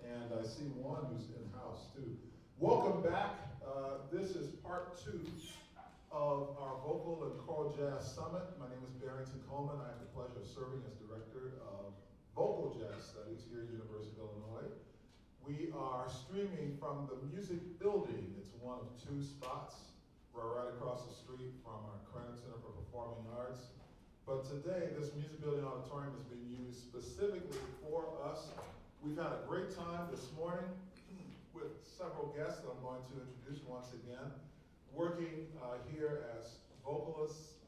and I see one who's in-house too. Welcome back. This is part 2 of our Vocal and Choral Jazz Summit. My name is Barrington Coleman. I have the pleasure of serving as Director of Vocal Jazz Studies here at University of Illinois. We are streaming from the Music Building. It's one of 2 spots. We're right across the street from our Crofton Center for Performing Arts. But today, this Music Building Auditorium is being used specifically for us. We've had a great time this morning with several guests that I'm going to introduce once again, working here as vocalists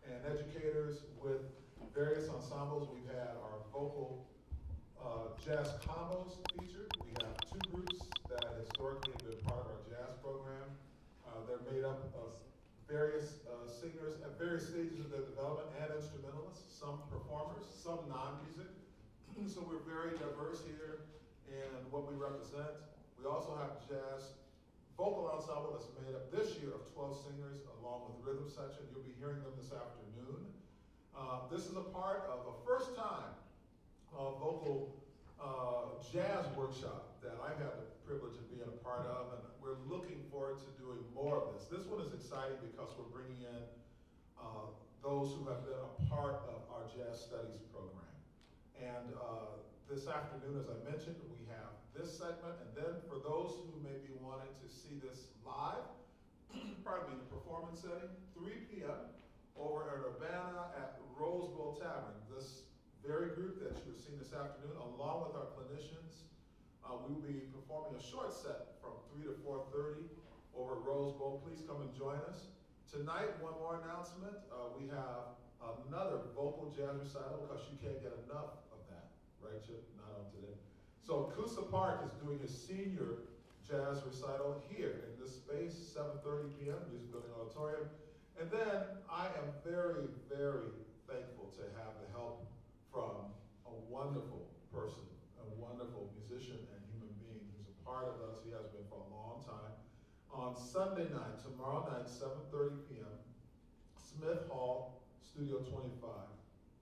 and educators with various ensembles. We've had our vocal jazz combos featured. We have 2 groups that historically have been part of our jazz program. They're made up of various singers at various stages of their development and instrumentalists, some performers, some non-music. So we're very diverse here in what we represent. We also have jazz vocal ensemble that's made up this year of 12 singers along with rhythm section. You'll be hearing them this afternoon. This is a part of a first time vocal jazz workshop that I've had the privilege of being a part of, and we're looking forward to doing more of this. This one is exciting because we're bringing in those who have been a part of our jazz studies program. And this afternoon, as I mentioned, we have this segment, and then for those who may be wanting to see this live, pardon me, the performance setting, 3 p.m. over at Urbana at Rose Bowl Tavern. This very group that you are seeing this afternoon, along with our clinicians, we will be performing a short set from 3 to 4:30 over at Rose Bowl. Please come and join us. Tonight, one more announcement. We have another vocal jazz recital because you can't get enough of that, right, Chip? Not on today. So Coosa Park is doing his senior jazz recital here in this space, 7:30 p.m., Music Building Auditorium. And then I am very, very thankful to have the help from a wonderful person, a wonderful musician and human being who's a part of us. He has been for a long time. On Sunday night, tomorrow night, 7:30 p.m., Smith Hall, Studio 25,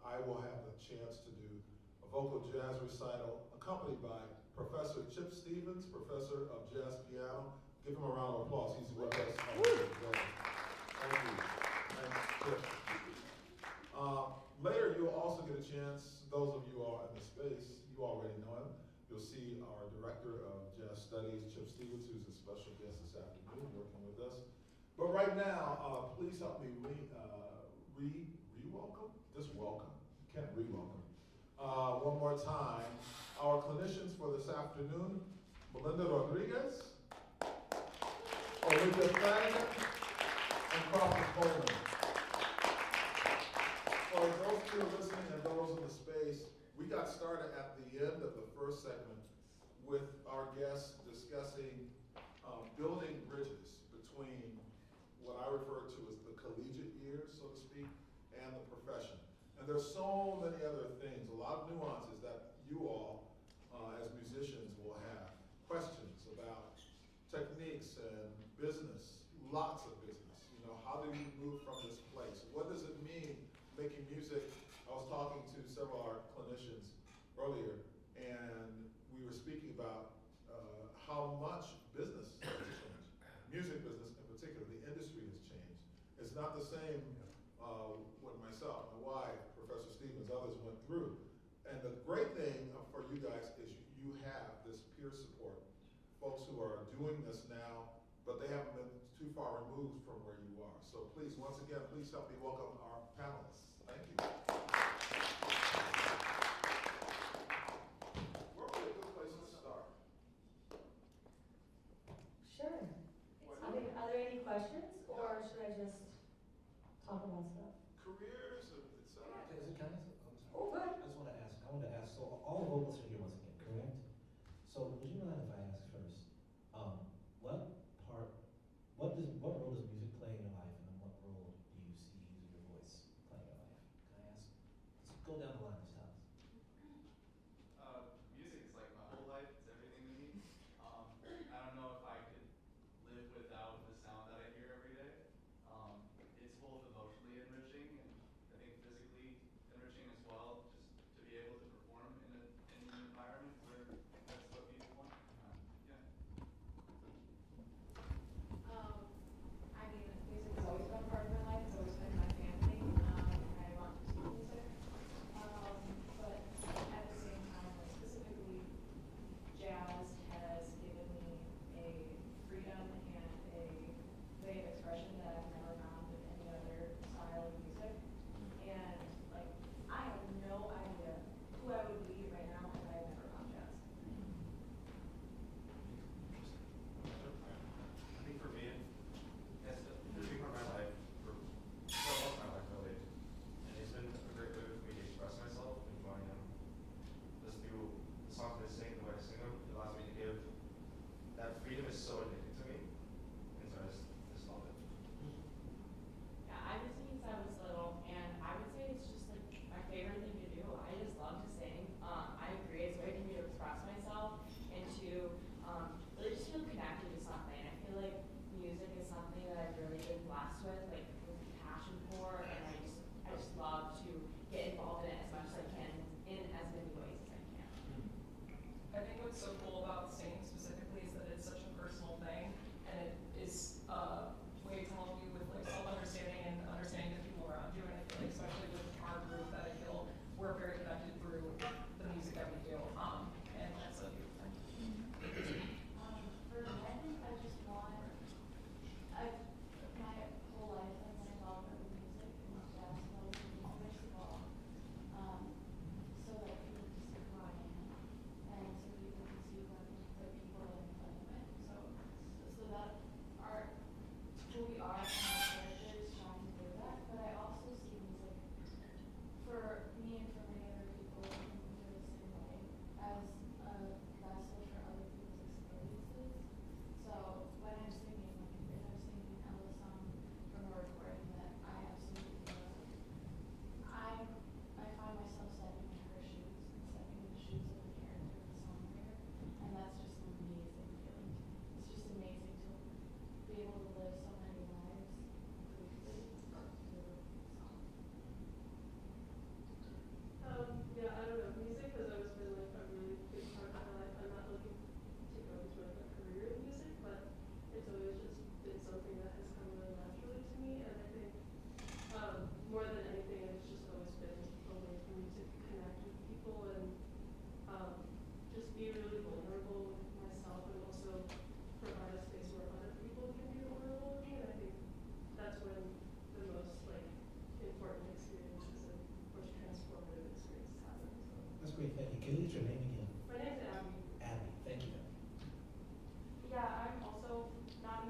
I will have the chance to do a vocal jazz recital accompanied by Professor Chip Stevens, Professor of Jazz Piano. Give him a round of applause. He's with us. Thank you. Thanks, Chip. Later, you'll also get a chance, those of you who are in the space, you already know him. You'll see our Director of Jazz Studies, Chip Stevens, who's a special guest this afternoon, working with us. But right now, please help me re-welcome? Just welcome. You can't re-welcome. One more time. Our clinicians for this afternoon, Melinda Rodriguez, Olivia Flanigan, and Crofton Coleman. For those who are listening and those in the space, we got started at the end of the first segment with our guests discussing building bridges between what I refer to as the collegiate years, so to speak, and the profession. And there's so many other things, a lot of nuances that you all, as musicians, will have questions about techniques and business, lots of business. You know, how do you move from this place? What does it mean making music? I was talking to several of our clinicians earlier, and we were speaking about how much business has changed. Music business in particular, the industry has changed. It's not the same when myself, my wife, Professor Stevens, others went through. And the great thing for you guys is you have this peer support. Folks who are doing this now, but they haven't been too far removed from where you are. So please, once again, please help me welcome our panelists. Thank you. Where would be a good place to start? Sure. I mean, are there any questions, or should I just talk about stuff? Careers, etc. Is it kind of? I'm sorry. Oh, good. I wanted to ask, so all the vocals are here once again, correct? So would you mind if I ask first, what role does music play in your life, and what role do you see using your voice playing in your life? Can I ask? Let's go down the line this time. Music is like my whole life. It's everything to me. I don't know if I could live without the sound that I hear every day. It's both emotionally enriching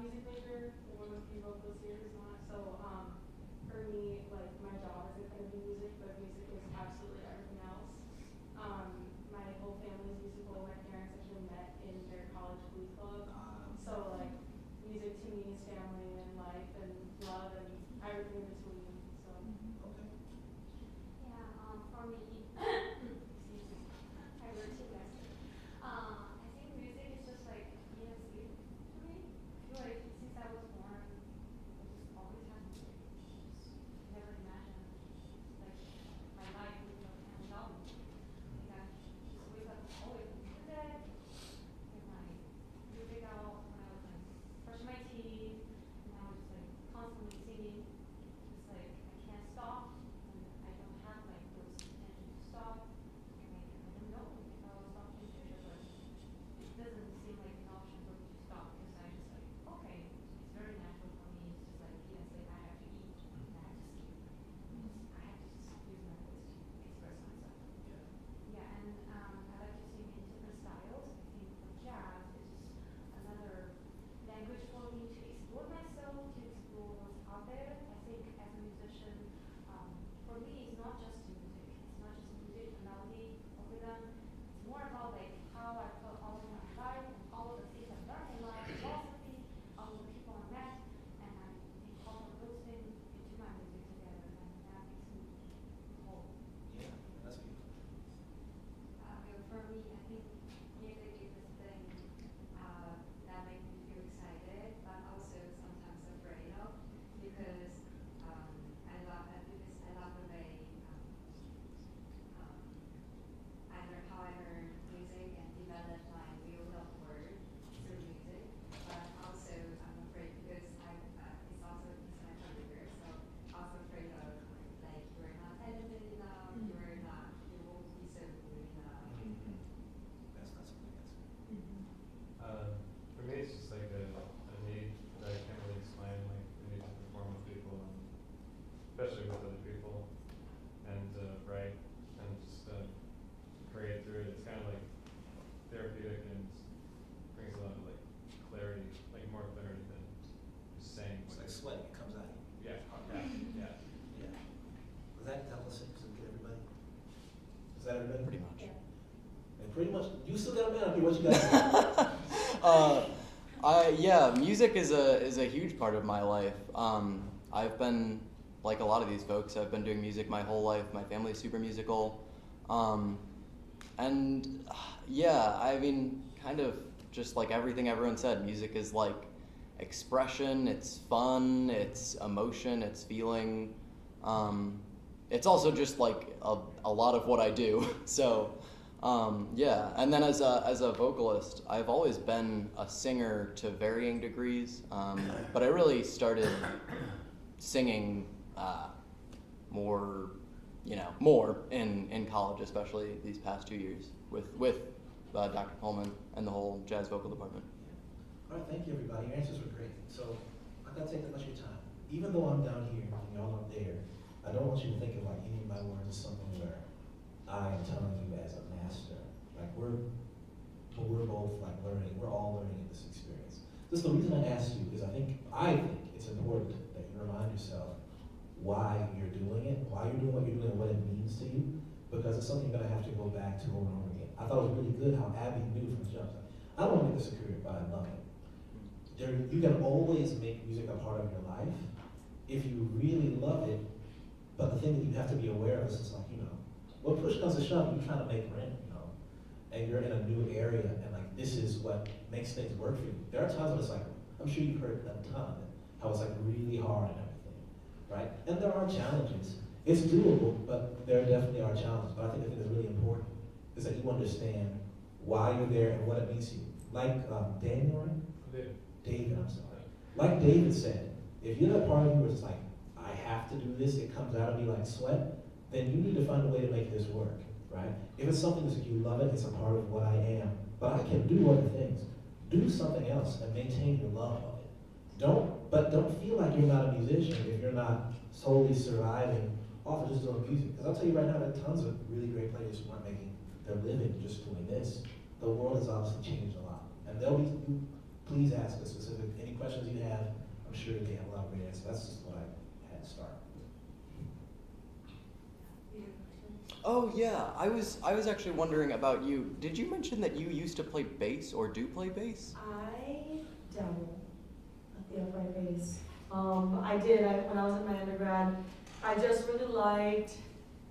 music major, one of the vocal series on it. So for me, like my job isn't going to be music, but music is absolutely everything else. My whole family is musical. My parents actually met in their college glee club. So like music to me is family and life and love and everything in between. So. Okay. Yeah, for me, excuse me, I wrote two lessons. I think music is just like music to me. I feel like since I was born, I just always had music. Just never imagined like my life without music. Like I just wake up always into bed, get my music out when I was like brushing my teeth, and I was just like constantly singing. Just like I can't stop, and I don't have like those intentions to stop. And like I don't know if I will stop in the future, but it doesn't seem like an option for me to stop because I just like okay, it's very natural for me. It's just like even say I have to eat, I have to sleep, I have to just use my voice to express myself. Yeah. Yeah, and I like to sing in different styles. I think for jazz is just another language for me to explore myself, to explore what's out there. I think as a musician, for me, it's not just music. It's not just music, melody, or rhythm. It's more about like how I put all of my life and all of the things I've learned in life, philosophy, all of the people I met, and I incorporate those things into my music together, and that makes me whole. Yeah, that's beautiful. For me, I think music is this thing that makes me feel excited, but also sometimes afraid of, because I love the way how I learn music and develop my wheel of words through music. But also I'm afraid because it's my career, so also afraid of like you're not talented enough, you won't be so good enough. That's not something that's. For me, it's just like a need that I can't really explain, like the need to perform with people, and especially with other people, and write and just create through it. It's kind of like therapeutic and brings a lot of like clarity, like more clarity than just saying. It's what like you're- sweating, it comes out of you. Yeah, yeah. Yeah. Was that level 6 and get everybody? Is that everybody? Pretty much. And pretty much, you still got a man up here, what you got? Yeah, music is a huge part of my life. I've been, like a lot of these folks, I've been doing music my whole life. My family's super musical. And yeah, I mean, kind of just like everything everyone said, music is like expression, it's fun, it's emotion, it's feeling. It's also just like a lot of what I do. So yeah, and then as a vocalist, I've always been a singer to varying degrees, but I really started singing more in college, especially these past 2 years with Dr. Coleman and the whole jazz vocal department. All right, thank you, everybody. Your answers were great. So I'm not gonna take that much of your time. Even though I'm down here and y'all up there, I don't want you to think of like any of my words as something where I am telling you as a master. Like we're both like learning. We're all learning in this experience. This is the reason I asked you is I think it's important that you remind yourself why you're doing it, why you're doing what you're doing, and what it means to you, because it's something you're gonna have to go back to over and over again. I thought it was really good how Abby knew from the jump. I don't want to make this a career, but I love it. You can always make music a part of your life if you really love it, but the thing that you have to be aware of is it's like, when push comes to shove, you're trying to make rent, and you're in a new area, and like this is what makes things work for you. There are times when it's like, I'm sure you've heard a ton, how it's like really hard and everything, right? And there are challenges. It's doable, but there definitely are challenges. But I think the thing that's really important is that you understand why you're there and what it means to you. Like Daniel, right? David, I'm sorry. Like David said, if you're that part of you where it's like, I have to do this, it comes out of me like sweat, then you need to find a way to make this work, right? If it's something that's like you love it, it's a part of what I am, but I can do other things. Do something else and maintain your love of it. Don't feel like you're not a musician if you're not solely surviving off of just doing music. Because I'll tell you right now, there are tons of really great players who aren't making their living just doing this. The world has obviously changed a lot. And there'll be please ask us specific, any questions you have. I'm sure they have a lot of great answers. That's just what I had to start. Oh yeah, I was actually wondering about you. Did you mention that you used to play bass or do play bass? I dabble at the upright bass. I did, when I was in my undergrad, I just really liked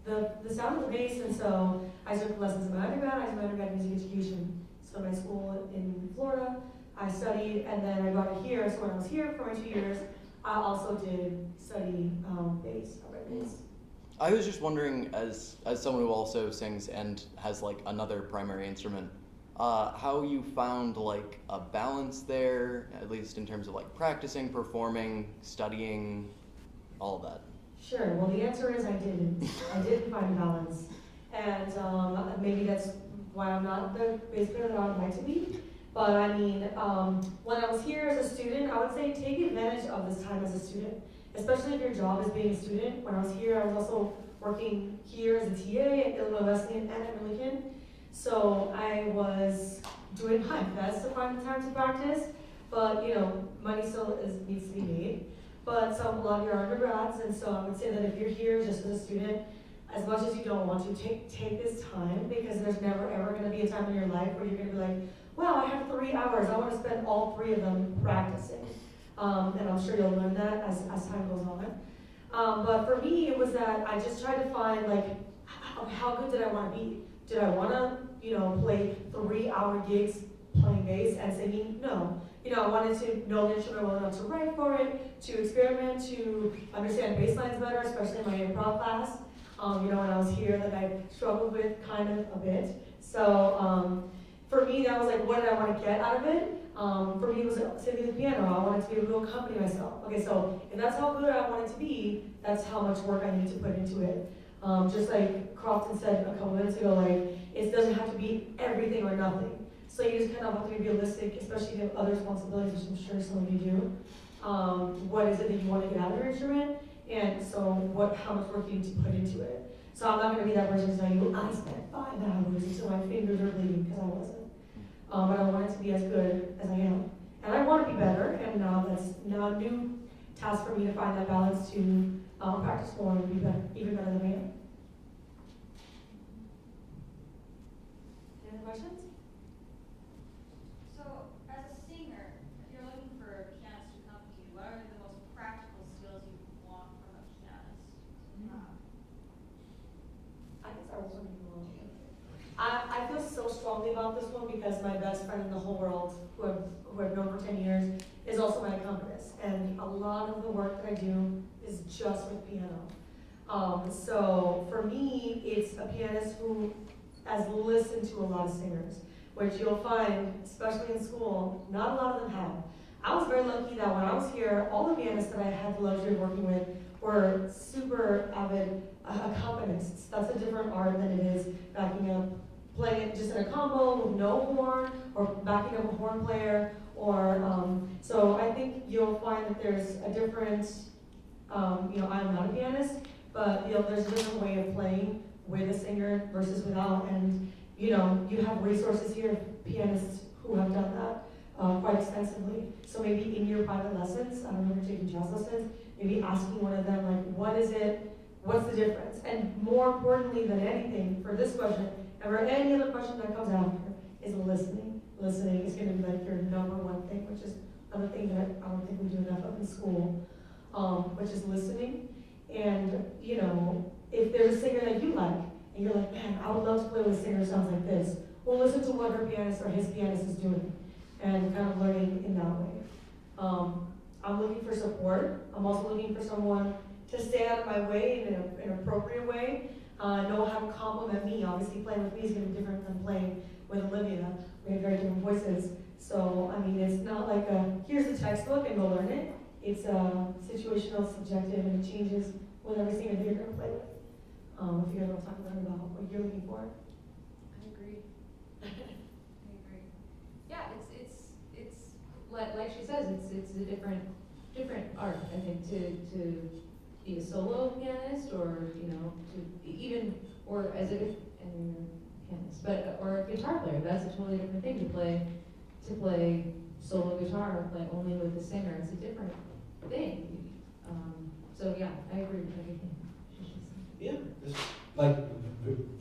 the sound of the bass, and so I took lessons in my undergrad. I did my undergrad in music education. So my school in Florida, I studied, and then I got it here. So when I was here for my 2 years, I also did study bass, upright bass. I was just wondering, as someone who also sings and has like another primary instrument, how you found like a balance there, at least in terms of like practicing, performing, studying, all of that. Sure. Well, the answer is I didn't. I didn't find balance, and maybe that's why I'm not the bass player that I would like to be. But I mean, when I was here as a student, I would say take advantage of this time as a student, especially if your job is being a student. When I was here, I was also working here as a TA at Illinois Wesleyan and at Millikan. So I was doing my best to find the time to practice, but you know, money still needs to be made. But a lot of you are undergrads, and so I would say that if you're here just as a student, as much as you don't want to, take this time, because there's never ever going to be a time in your life where you're going to be like, well, I have 3 hours, I want to spend all 3 of them practicing. And I'm sure you'll learn that as time goes on. But for me, it was that I just tried to find like, how good did I want to be? Did I want to, play 3-hour gigs playing bass and singing? No. I wanted to know the instrument well enough to write for it, to experiment, to understand bass lines better, especially in my improv class. When I was here, that I struggled with kind of a bit. So for me, that was like, what did I want to get out of it? For me, it was sitting at the piano. I wanted to be able to accompany myself. Okay, so if that's how good I wanted to be, that's how much work I need to put into it. Just like Crofton said a couple minutes ago, like, it doesn't have to be everything or nothing. So you just kind of have to be realistic, especially if you have other responsibilities, which I'm sure some of you do. What is it that you want to get out of your instrument? And so how much work you need to put into it. So I'm not going to be that person to tell you, I spent 5 hours until my fingers are bleeding, because I wasn't. But I want it to be as good as I am. And I want to be better, and that's now a new task for me to find that balance to practice more and be better, even better than I am. Any other questions? So, as a singer, if you're looking for a pianist to accompany you, what are the most practical skills you want from a pianist? I guess I was wondering a little bit. I feel so strongly about this one because my best friend in the whole world, who I've known for 10 years, is also my accompanist. And a lot of the work that I do is just with piano. So for me, it's a pianist who has listened to a lot of singers, which you'll find, especially in school, not a lot of them have. I was very lucky that when I was here, all the pianists that I had the luxury of working with were super avid accompanists. That's a different art than it is backing up, playing it just in a combo with no horn, or backing up a horn player, or, so I think you'll find that there's a different, I'm not a pianist, but there's a different way of playing with a singer versus without, and you have resources here, pianists who have done that quite extensively. So maybe in your private lessons, I don't know if you're taking jazz lessons, maybe asking one of them, like, what's the difference? And more importantly than anything, for this question, and for any other question that comes after, is listening. Listening is going to be like your #1 thing, which is another thing that I don't think we do enough of in school, which is listening. And, if there's a singer that you like, and you're like, man, I would love to play with a singer who sounds like this, well, listen to what her pianist or his pianist is doing, and kind of learning in that way. I'm looking for support. I'm also looking for someone to stay out of my way in an appropriate way, know how to compliment me. Obviously, playing with me is going to be different than playing with Olivia. We have very different voices. So, it's not like here's the textbook and go learn it. It's situational, subjective, and it changes with every singer that you're going to play with. If you guys want to talk a little about what you're looking for. I agree. I agree. Yeah, it's like she says, it's a different art, I think, to be a solo pianist, or to even, or as a pianist, but or a guitar player. That's a totally different thing to play solo guitar, like only with the singer. It's a different thing. So yeah, I agree with everything. Yeah, it's like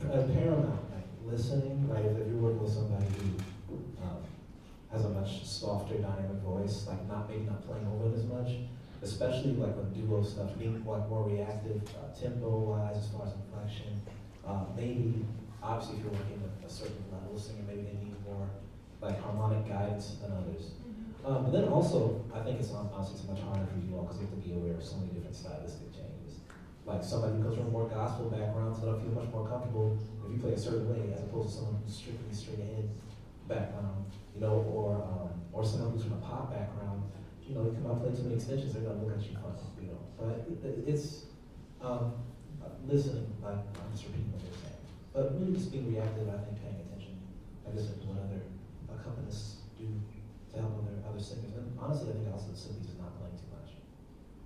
paramount, like listening, right? If you're working with somebody who has a much softer dynamic voice, like maybe not playing over it as much, especially like with duo stuff, being like more reactive, tempo-wise as far as inflection. Maybe, obviously if you're working with a certain level of singer, maybe they need more like harmonic guidance than others. But then also, I think it's honestly it's much harder for you all because you have to be aware of so many different stylistic changes. Like somebody who comes from a more gospel background, so they'll feel much more comfortable if you play a certain way as opposed to someone who's strictly straight ahead background, you know, or someone who's from a pop background. You know, you come out and play too many extensions, they're gonna look at you funny, you know. But it's listening, like I'm just repeating what they're saying. But really just being reactive, I think paying attention, like I said, to what other accompanists do to help other singers. And honestly, I think also simply just not playing too much.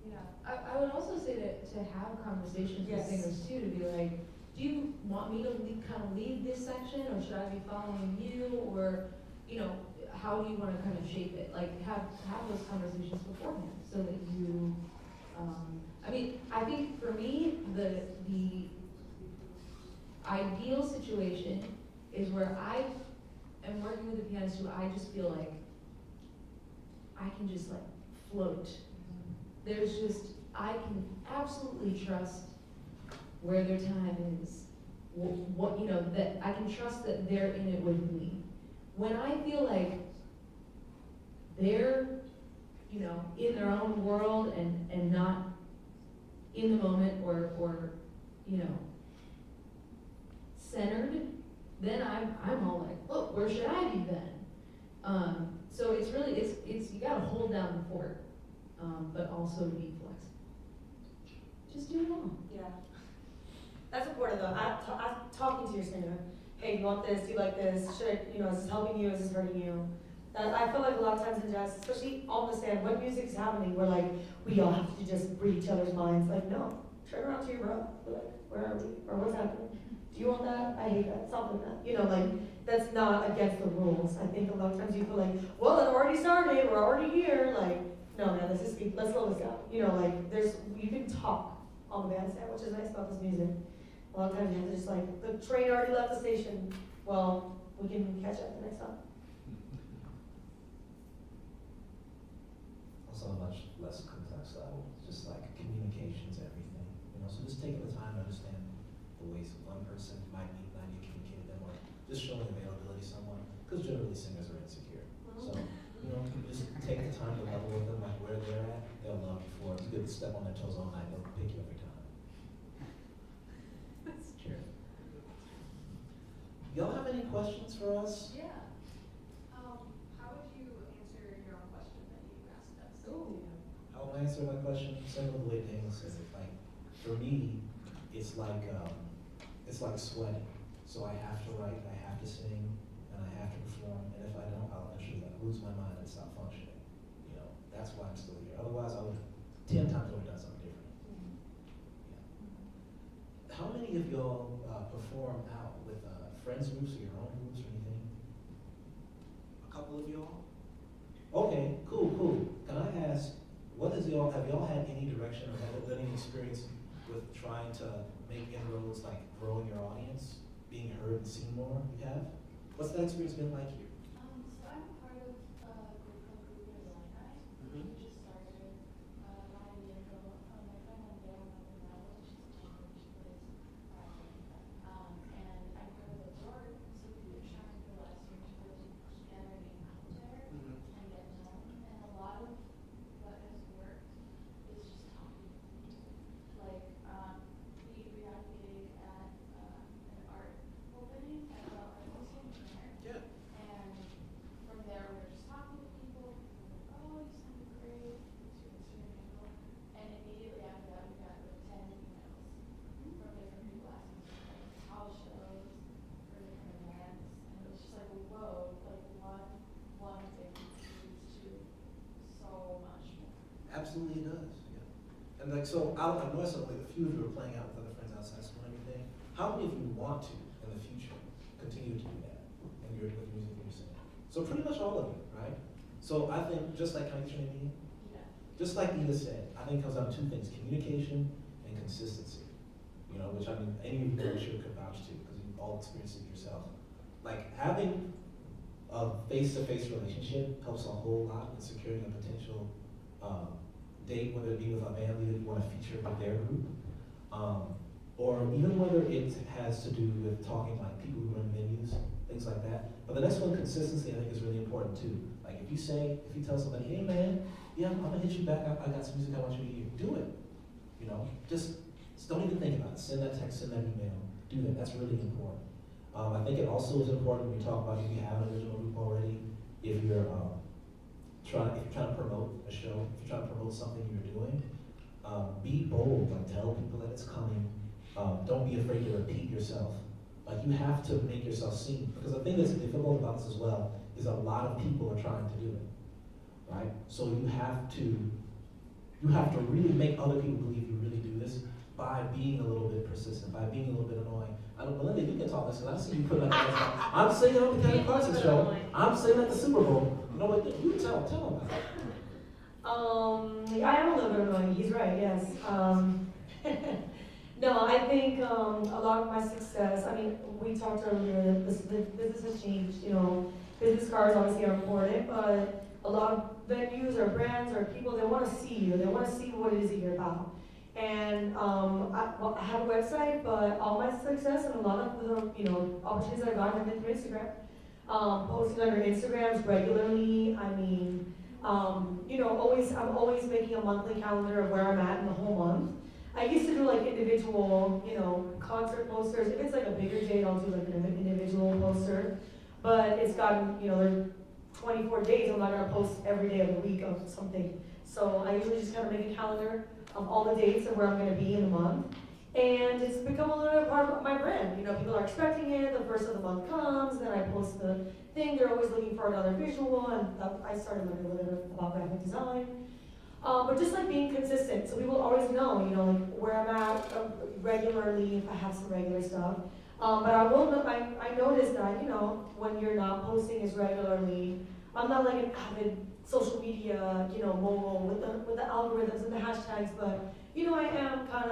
Yeah, I would also say to have conversations with Yes. singers too, to be like, do you want me to kind of lead this section, or should I be following you, or, you know, how do you want to kind of shape it? Like, have those conversations beforehand, so that you, I mean, I think for me, the ideal situation is where I am working with a pianist who I just feel like I can just like float. There's just, I can absolutely trust where their time is, what, you know, that I can trust that they're in it with me. When I feel like they're, you know, in their own world and not in the moment or you know, centered, then I'm all like, look, where should I be then? So it's really, it's you gotta hold down the fort, but also be flexible. Just do it all. Yeah. That's important though. I'm talking to your singer. Hey, you want this? Do you like this? Should I, you know, is this helping you? Is this hurting you? I feel like a lot of times in jazz, especially on the stand, when music's happening, we're like, we all have to just read each other's minds. Like, no, turn around to your bro. We're like, where are we? Or what's happening? Do you want that? I hate that. Stop with that. You know, like, that's not against the rules. I think a lot of times you feel like, well, it already started. We're already here. Like, no, man, let's slow this down. You know, like, you can talk on the bandstand, which is nice about this music. A lot of times you have to just like, the train already left the station. Well, we can catch up the next time. Also a much less complex level, just like communications, everything. You know, so just taking the time to understand the ways one person might need to communicate with them, or just showing availability to someone, because generally singers are insecure. So, you know, just take the time to level with them, like where they're at, they'll love you for it. You could step on their toes all night, they'll pick you every time. That's true. Y'all have any questions for us? Yeah. How would you answer your own question that you asked us? Ooh. I'll answer my question similar to the way Daniel said it. Like, for me, it's like sweating. So I have to write, I have to sing, and I have to perform. And if I don't, I'll eventually lose my mind and stop functioning. You know, that's why I'm still here. Otherwise, I would 10 times over done something different. Yeah. How many of y'all perform out with friends groups or your own groups or anything? A couple of y'all? Okay, cool. Can I ask, have y'all had any direction or had any experience with trying to make inroads, like growing your audience, being heard and seen more? You have? What's that experience been like here? So I'm part of a group called Alumni. Mhm. We just started about a year ago. My friend Andrea Melinda Rodriguez, she's a singer, she plays and I'm part of the board, so we were trying for the last year to really get our name out there and get known. And a lot of what has worked is just talking. Like, we had a gig at an art opening at the art museum here. Yeah. And from there, we were just talking to people. Oh, you sounded great. It's really cool. And immediately after that, we got like 10 emails from different people asking for like house shows for different events. And it was just like, whoa, like one thing leads to so much more. Absolutely it does, yeah. And like, so I noticed that like a few of you are playing out with other friends outside school and everything. How many of you want to, in the future, continue to do that? And you're with music and you're singing? So pretty much all of you, right? So I think, just like, can I get your name again? Just like Eda said, I think it comes down to two things, communication and consistency. You know, which I mean, any of you I'm sure could vouch to, because you've all experienced it yourself. Like, having a face-to-face relationship helps a whole lot in securing a potential date, whether it be with a family that you want to feature with their group, or even whether it has to do with talking like people who run venues, things like that. But the next one, consistency, I think is really important too. Like if you tell somebody, hey man, yeah, I'm gonna hit you back, I got some music I want you to hear, do it. You know, just don't even think about it. Send that text, send that email, do that, that's really important. I think it also is important when you talk about if you have an original group already, if you're trying to promote a show, if you're trying to promote something you're doing, be bold, like tell people that it's coming. Don't be afraid to repeat yourself. Like you have to make yourself seen, because the thing that's difficult about this as well is a lot of people are trying to do it, right? So you have to really make other people believe you really do this by being a little bit persistent, by being a little bit annoying. I know, Melinda, you can talk this, because I see you put like I'm singing on the Kelly Clarkson show, I'm singing at the Super Bowl. You know what? You tell them about it. I am a little bit annoying, he's right, yes. No, I think a lot of my success, I mean, we talked earlier that the business has changed, you know, business cards obviously are important, but a lot of venues or brands or people, they want to see you, they want to see what it is that you're about. And I have a website, but all my success and a lot of the, you know, opportunities I've gotten have been through Instagram. Posting on your Instagrams regularly, I mean, you know, I'm always making a monthly calendar of where I'm at in the whole month. I used to do like individual, you know, concert posters. If it's like a bigger date, I'll do like an individual poster. But it's gotten, you know, there 24 days, I'm not gonna post every day of the week of something. So I usually just kind of make a calendar of all the dates of where I'm gonna be in the month. And it's become a little bit part of my brand. You know, people are expecting it, the first of the month comes, then I post the thing, they're always looking for another visual, and I started learning a little bit about graphic design. But just like being consistent, so people always know, you know, like where I'm at regularly, if I have some regular stuff. But I noticed that, you know, when you're not posting as regularly, I'm not like an avid social media, you know, mogul with the algorithms and the hashtags, but, you know, I am kind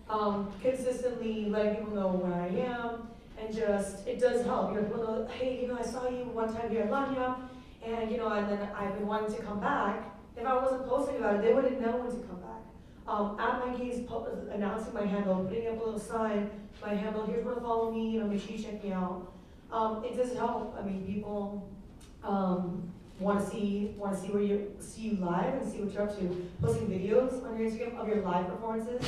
of consistently letting people know where I am, and just, it does help. You know, people know, hey, you know, I saw you one time here at Lanya, and, you know, and then I've been wanting to come back. If I wasn't posting about it, they wouldn't know when to come back. At my gigs, announcing my handle, putting up a little sign, my handle, here's where to follow me, you know, make sure you check me out. It does help. I mean, people want to see where you see you live and see what you're up to. Posting videos on your Instagram of your live performances,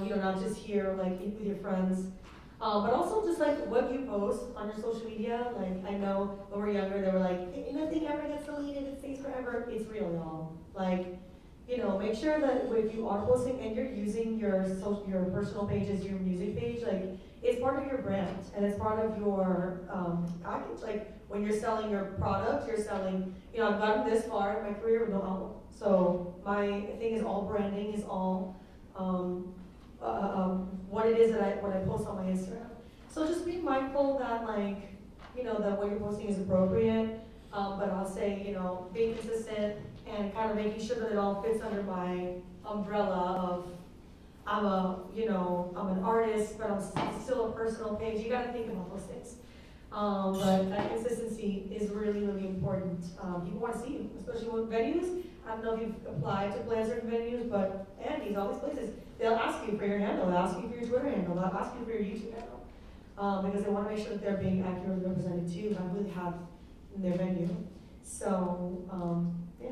you know, not just here like with your friends. But also just like what you post on your social media. Like I know when we were younger, they were like, nothing ever gets deleted, it stays forever. It's real, y'all. Like, you know, make sure that if you are posting and you're using your personal page as your music page, like it's part of your brand and it's part of your package. Like when you're selling your product, you're selling, you know, I've gotten this far in my career with no album. So my thing is all branding, is all what it is that what I post on my Instagram. So just be mindful that, like, you know, that what you're posting is appropriate, but I'll say, you know, being consistent and kind of making sure that it all fits under my umbrella of I'm an artist, but I'm still a personal page. You gotta think about those things. But that consistency is really, really important. People want to see you, especially with venues. I don't know if you've applied to play at certain venues, but Andy's, all these places, they'll ask you for your handle, they'll ask you for your Twitter handle, they'll ask you for your YouTube handle, because they want to make sure that they're being accurately represented too by who they have in their venue. So, yeah.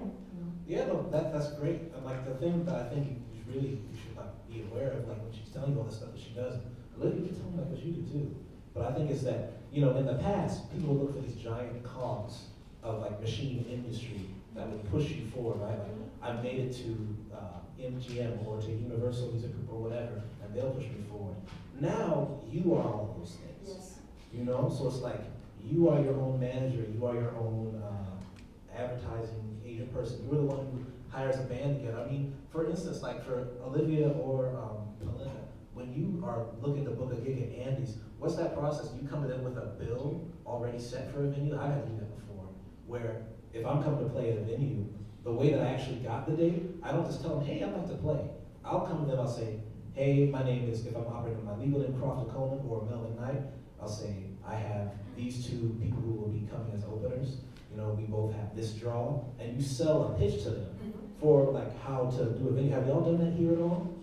Yeah, no, that's great. And like the thing that I think you should like be aware of, like when she's telling you all the stuff that she does, Olivia, you tell me like what you do too. But I think it's that, you know, in the past, people would look for these giant cogs of like machine industry that would push you forward, right? Like I made it to MGM or to Universal Music Group or whatever, and they'll push me forward. Now you are all of those things. Yes. You know, so it's like you are your own manager, you are your own advertising agent person. You're the one who hires a band together. I mean, for instance, like for Olivia or Melinda, when you are looking to book a gig at Andy's, what's that process? You come in with a bill already set for a venue? I've had to do that before, where if I'm coming to play at a venue, the way that I actually got the date, I don't just tell them, hey, I'd like to play. I'll come to them, I'll say, hey, my name is, if I'm operating my legal name, Crofton Coleman or Melvin Knight, I'll say, I have these two people who will be coming as openers. You know, we both have this draw, and you sell a pitch to them for like how to do a venue. Have y'all done that here at all?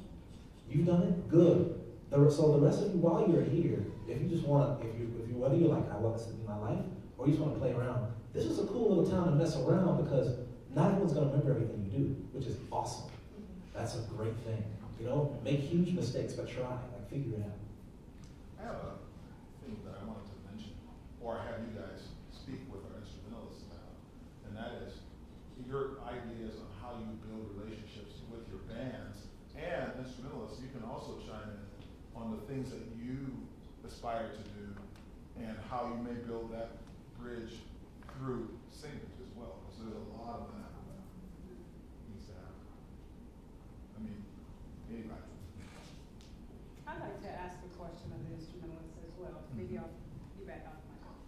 You've done it? Good. So the rest of you, while you're here, if you just want to, whether you're like, I want this to be my life, or you just want to play around, this is a cool little time to mess around because not everyone's going to remember everything you do, which is awesome. That's a great thing. You know, make huge mistakes, but try, like figure it out. I have a thing that I wanted to mention, or have you guys speak with our instrumentalists about, and that is your ideas on how you build relationships with your bands and instrumentalists. You can also chime in on the things that you aspire to do and how you may build that bridge through singers as well, because there's a lot of that needs to happen. I mean, anybody. I'd like to ask a question of the instrumentalists as well. Maybe I'll be back on my own.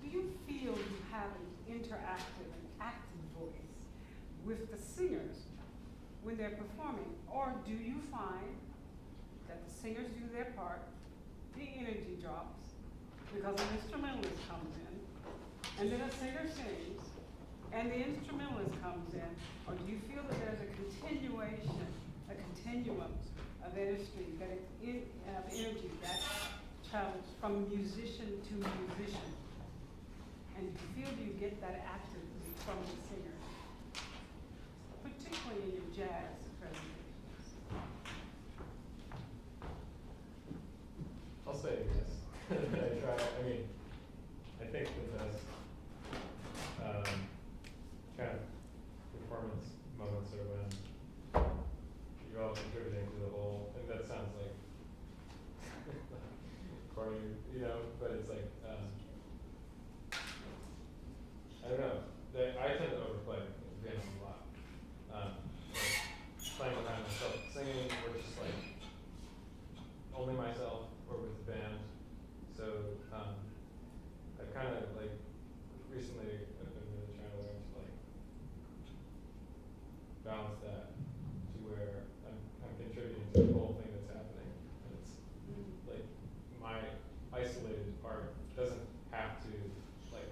Do you feel you have an interactive and active voice with the singers when they're performing? Or do you find that the singers do their part, the energy drops, because an instrumentalist comes in, and then a singer sings, and the instrumentalist comes in? Or do you feel that there's a continuation, a continuum of energy, of energy that travels from musician to musician? And do you feel you get that actively from the singer, particularly in your jazz presentations? I'll say yes. I try. I mean, I think the best kind of performance moments are when you're all contributing to the whole. And that sounds like corny, you know, but it's like I don't know. I tend to overplay the piano a lot. Like playing behind myself, singing, or just like only myself or with the band. So I've kind of like recently I've been really trying to learn to like balance that to where I'm contributing to the whole thing that's happening. And it's like my isolated part doesn't have to like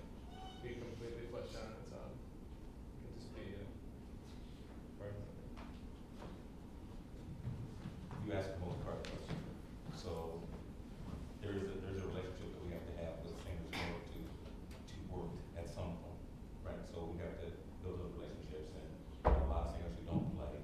be completely fleshed out on its own. It can just be a part of something. You asked the most part question. So there's a relationship that we have to have with singers in order to work at some point, right? So we have to build those relationships, and a lot of singers who don't play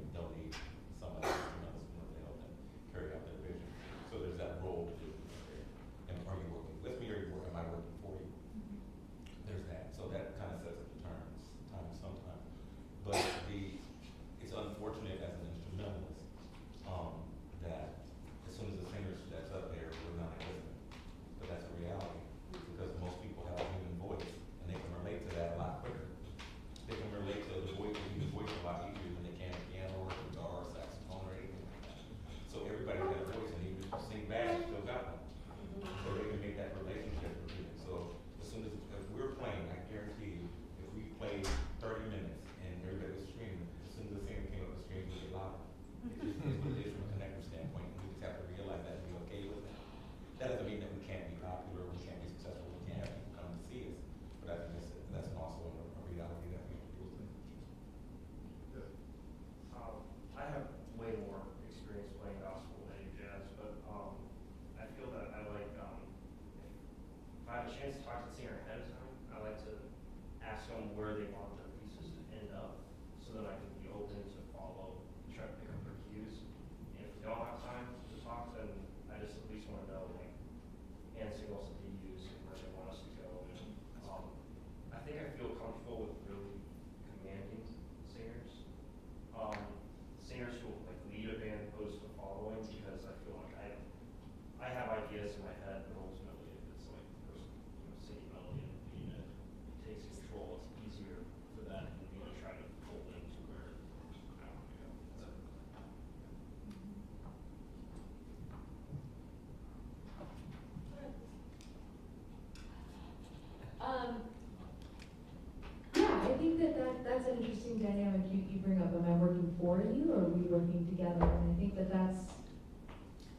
interesting dynamic you bring up. Am I working for you or are we working together? And I think that that's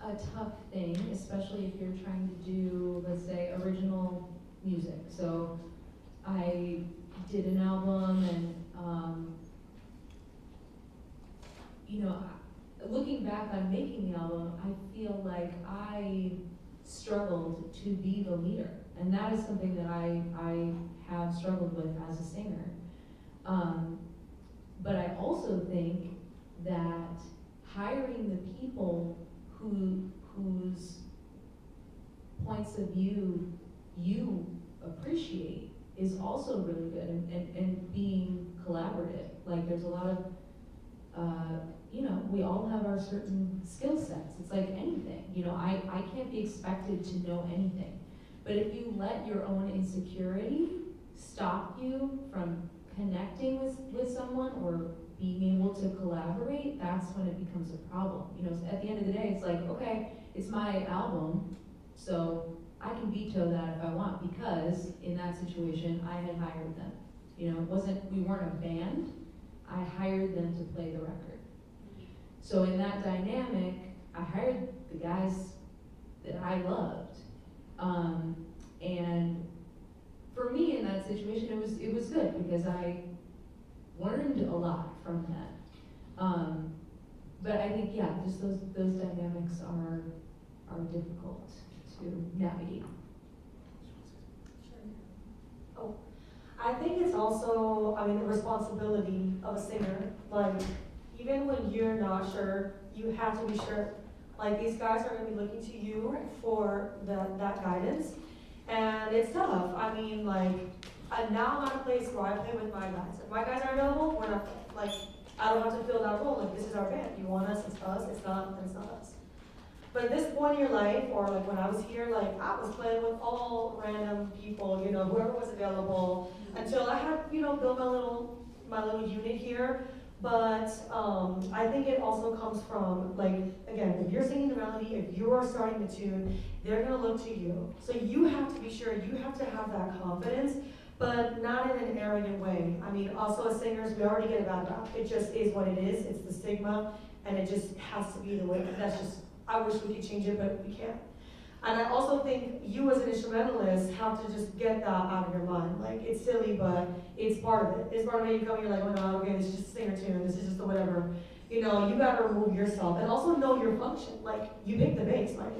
a tough thing, especially if you're trying to do, let's say, original music. So I did an album and, you know, looking back on making the album, I feel like I struggled to be the leader. And that is something that I have struggled with as a singer. But I also think that hiring the people whose points of view you appreciate is also really good, and being collaborative. Like there's a lot of, you know, we all have our certain skill sets. It's like anything, you know, I can't be expected to know anything. But if you let your own insecurity stop you from connecting with someone or being able to collaborate, that's when it becomes a problem. You know, at the end of the day, it's like, okay, it's my album, so I can veto that if I want, because in that situation, I had hired them. You know, we weren't a band, I hired them to play the record. So in that dynamic, I hired the guys that I loved. And for me in that situation, it was good because I learned a lot from that. But I think, yeah, just those dynamics are difficult to navigate. Oh, I think it's also, I mean, the responsibility of a singer. Like, even when you're not sure, you have to be sure. Like, these guys are gonna be looking to you for that guidance. And it's tough. I mean, like, now I'm at a place where I play with my guys. If my guys are available, we're not, like, I don't have to fill that role. Like, this is our band. You want us, it's us. It's not, then it's not us. But at this point in your life, or like when I was here, like, I was playing with all random people, you know, whoever was available, until I had, you know, built my little unit here. But I think it also comes from, like, again, if you're singing the melody, if you're starting the tune, they're gonna look to you. So you have to be sure, you have to have that confidence, but not in an arrogant way. I mean, also as singers, we already get a bad rap. It just is what it is. It's the stigma, and it just has to be the way. That's just, I wish we could change it, but we can't. And I also think you as an instrumentalist have to just get that out of your mind. Like, it's silly, but it's part of it. It's part of it. You come, you're like, oh no, okay, this is just a singer tune, this is just the whatever. You know, you gotta remove yourself, and also know your function. Like, you pick the bass, like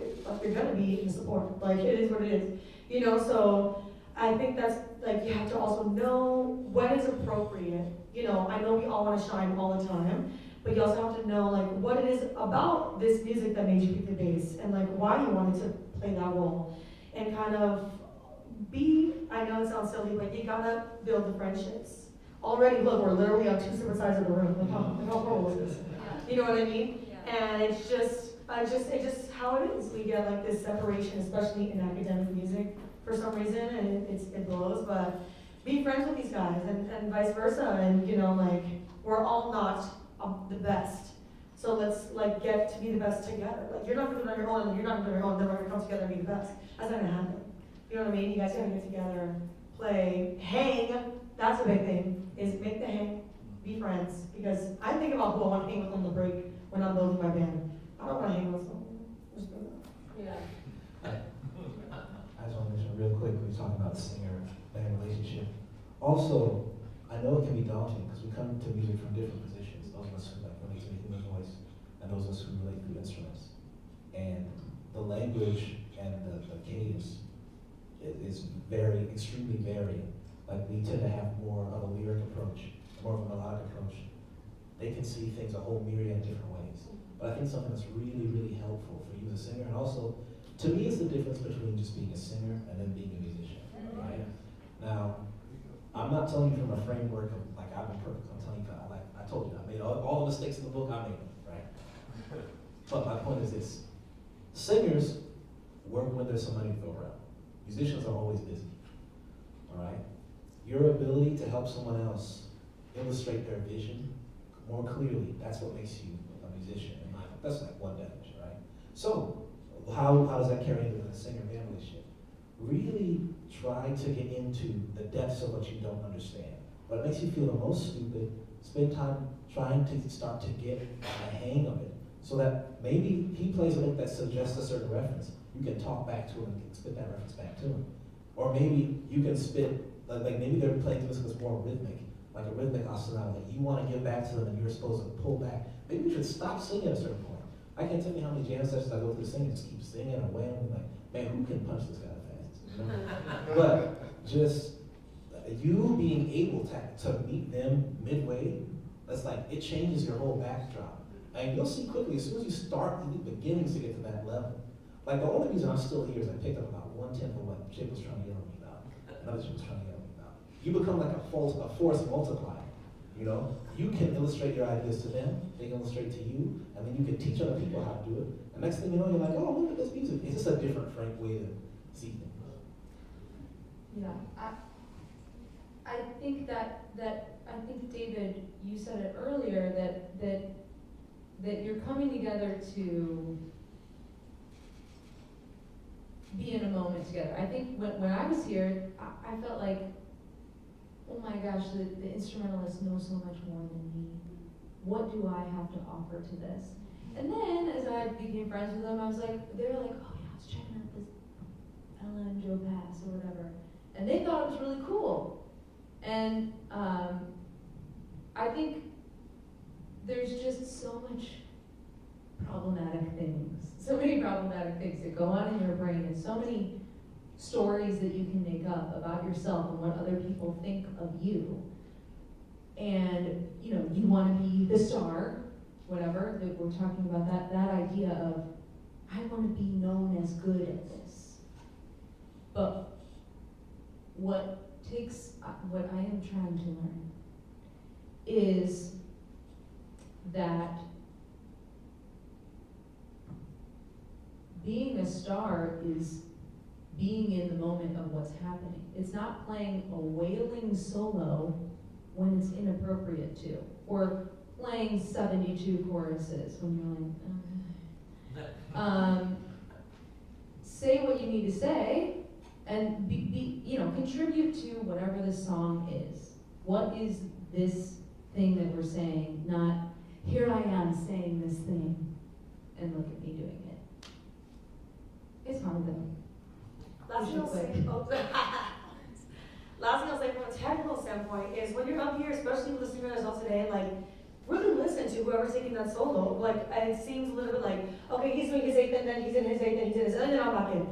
you're gonna be in support. Like, it is what it is. You know, so I think that's, like, you have to also know when it's appropriate. You know, I know we all wanna shine all the time, but you also have to know, like, what it is about this music that made you pick the bass, and like why you wanted to play that role, and kind of I know it sounds silly, but you gotta build the friendships. Already, look, we're literally on two separate sides of the room. Like, how horrible is this? You know what I mean? Yeah. And it's just how it is. We get like this separation, especially in academic music for some reason, and it blows, but be friends with these guys, and vice versa, and you know, like, we're all not the best. So let's like get to be the best together. Like, you're not gonna do it on your own, and you're not gonna do it on your own, then we're gonna come together and be the best. That's not gonna happen. You know what I mean? You guys gotta get together, play, hang. That's a big thing, is make the hang, be friends. Because I think about who I want to hang with on the break when I'm building my band. I don't want to hang with someone. Yeah. I just want to mention real quick, we were talking about the singer-band relationship. Also, I know it can be daunting because we come to music from different positions. Those of us who like relate to the human voice, and those of us who relate through instruments. And the language and the cadence is very, extremely varying. Like, we tend to have more of a lyric approach, more of a melodic approach. They can see things a whole myriad of different ways. But I think something that's really, really helpful for you as a singer, and also, to me, it's the difference between just being a singer and then being a musician, right? Now, I'm not telling you from a framework of, like, I've been perfect. I'm telling you, like I told you, I made all the mistakes in the book, I made them, right? But my point is this: singers work when there's somebody to throw around. Musicians are always busy, all right? Your ability to help someone else illustrate their vision more clearly, that's what makes you a musician. That's like one definition, right? So, how does that carry into the singer-band relationship? Really try to get into the depths of what you don't understand. What makes you feel the most stupid spend time trying to start to get a hang of it. So that maybe he plays a note that suggests a certain reference. You can talk back to him and spit that reference back to him. Or maybe you can spit, like maybe they're playing this was more rhythmic, like a rhythmic ostinato that you want to give back to them and you're supposed to pull back. Maybe we should stop singing at a certain point. I can't tell you how many jam sessions I go through singing, just keep singing away, and I'm like, man, who can punch this guy fast? You know? But just you being able to meet them midway, that's like, it changes your whole backdrop. And you'll see quickly, as soon as you start beginning to get to that level, like the only reason I'm still here is I picked up about 1/10 of what Chip was trying to get on me about. Another Chip was trying to get on me about. You become like a force multiplier, you know? You can illustrate your ideas to them, they can illustrate to you, and then you can teach other people how to do it. And next thing you know, you're like, oh, look at this music. It's just a different, frank way to see things. Yeah, I think I think David, you said it earlier that you're coming together to be in a moment together. I think when I was here, I felt like, oh my gosh, the instrumentalists know so much more than me. What do I have to offer to this? And then as I became friends with them, I was like, they were like, oh yeah, I was checking out this Ella and Joe Pass or whatever. And they thought it was really cool. And I think there's just so much problematic things, so many problematic things that go on in your brain, and so many stories that you can make up about yourself and what other people think of you. And you know, you want to be the star, whatever, that we're talking about, that idea of, I want to be known as good at this. But what I am trying to learn is that being a star is being in the moment of what's happening. It's not playing a wailing solo when it's inappropriate to, or playing 72 choruses when you're like, say what you need to say, and contribute to whatever the song is. What is this thing that we're saying? Not, here I am saying this thing, and look at me doing it. It's hard though. Last thing I'll say from a technical standpoint is when you're up here, especially with the singer that's up today, like, really listen to whoever's taking that solo. Like, and it seems a little bit like, okay, he's doing his eighth, and then he's in his eighth, and he's in his, and then I'm back in.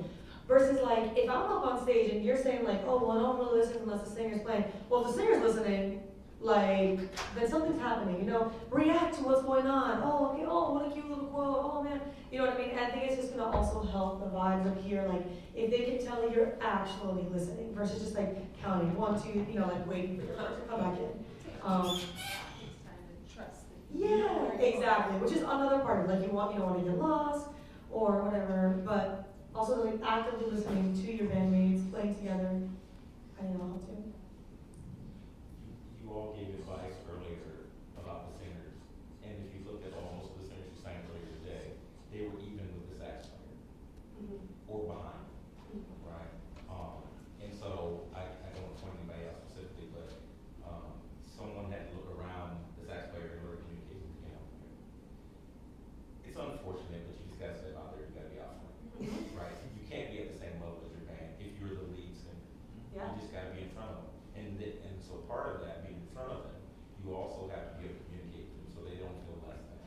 Versus like, if I'm up on stage and you're saying like, oh, well, I don't really listen unless the singer's playing. Well, if the singer's listening, like, then something's happening, you know? React to what's going on. Oh, okay, oh, what a cute little quote, oh man. You know what I mean? And I think it's just gonna also help the vibes up here, like, if they can tell you're actually listening versus just like counting 1, 2, you know, like waiting for your heart to come back in. Yeah, exactly, which is another part of it. Like, you don't want to get lost or whatever, but also like actively listening to your bandmates, playing together. I think that'll help too. You all gave advice earlier about the singers, and if you look at almost the singers who sang earlier today, they were even with the sax player or behind, right? And so I don't want to point anybody out specifically, but someone had to look around the sax player in order to communicate with the piano player. It's unfortunate, but you just got to step out there. You got to be out front, right? You can't be at the same level as your band if you're the lead singer. Yeah. You just got to be in front of them, and so part of that being in front of them, you also have to be able to communicate with them so they don't feel less than.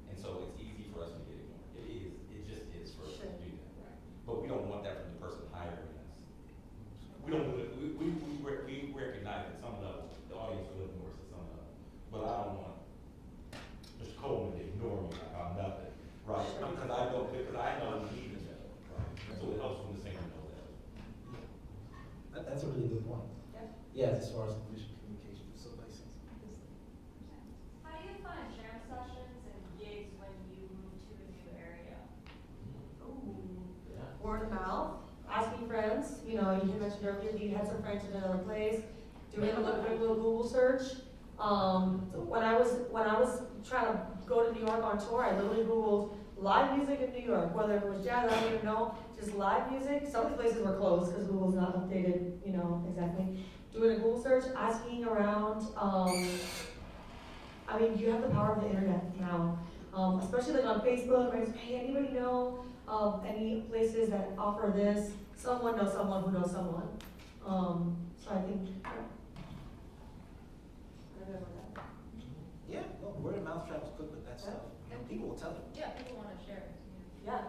And so it's easy for us to get ignored. It just is for us to do that, right? But we don't want that from the person hiring us. We don't. We recognize at some level the audience will ignore us at some level, but I don't want Mr. Coleman to ignore me about nothing, right? Because I know we need each other, right? So it helps when the singer knows that. That's a really good point. Yeah. Yeah, as far as visual communication, so makes sense. How do you find jam sessions and gigs when you move to a new area? Ooh. Word of mouth, asking friends. You know, you mentioned earlier you had some friends in another place, doing a little Google search. When I was trying to go to New York on tour, I literally Googled live music in New York, whether it was jazz, I don't even know, just live music. Some of the places were closed because Google's not updated, you know, exactly. Doing a Google search, asking around, I mean, you have the power of the internet now, especially like on Facebook, right? Hey, anybody know of any places that offer this? Someone knows someone who knows someone. So I think, yeah. I don't know about that. Yeah, no, word of mouth travels quick with that stuff. You know, people will tell you. Yeah, people wanna share. Yeah.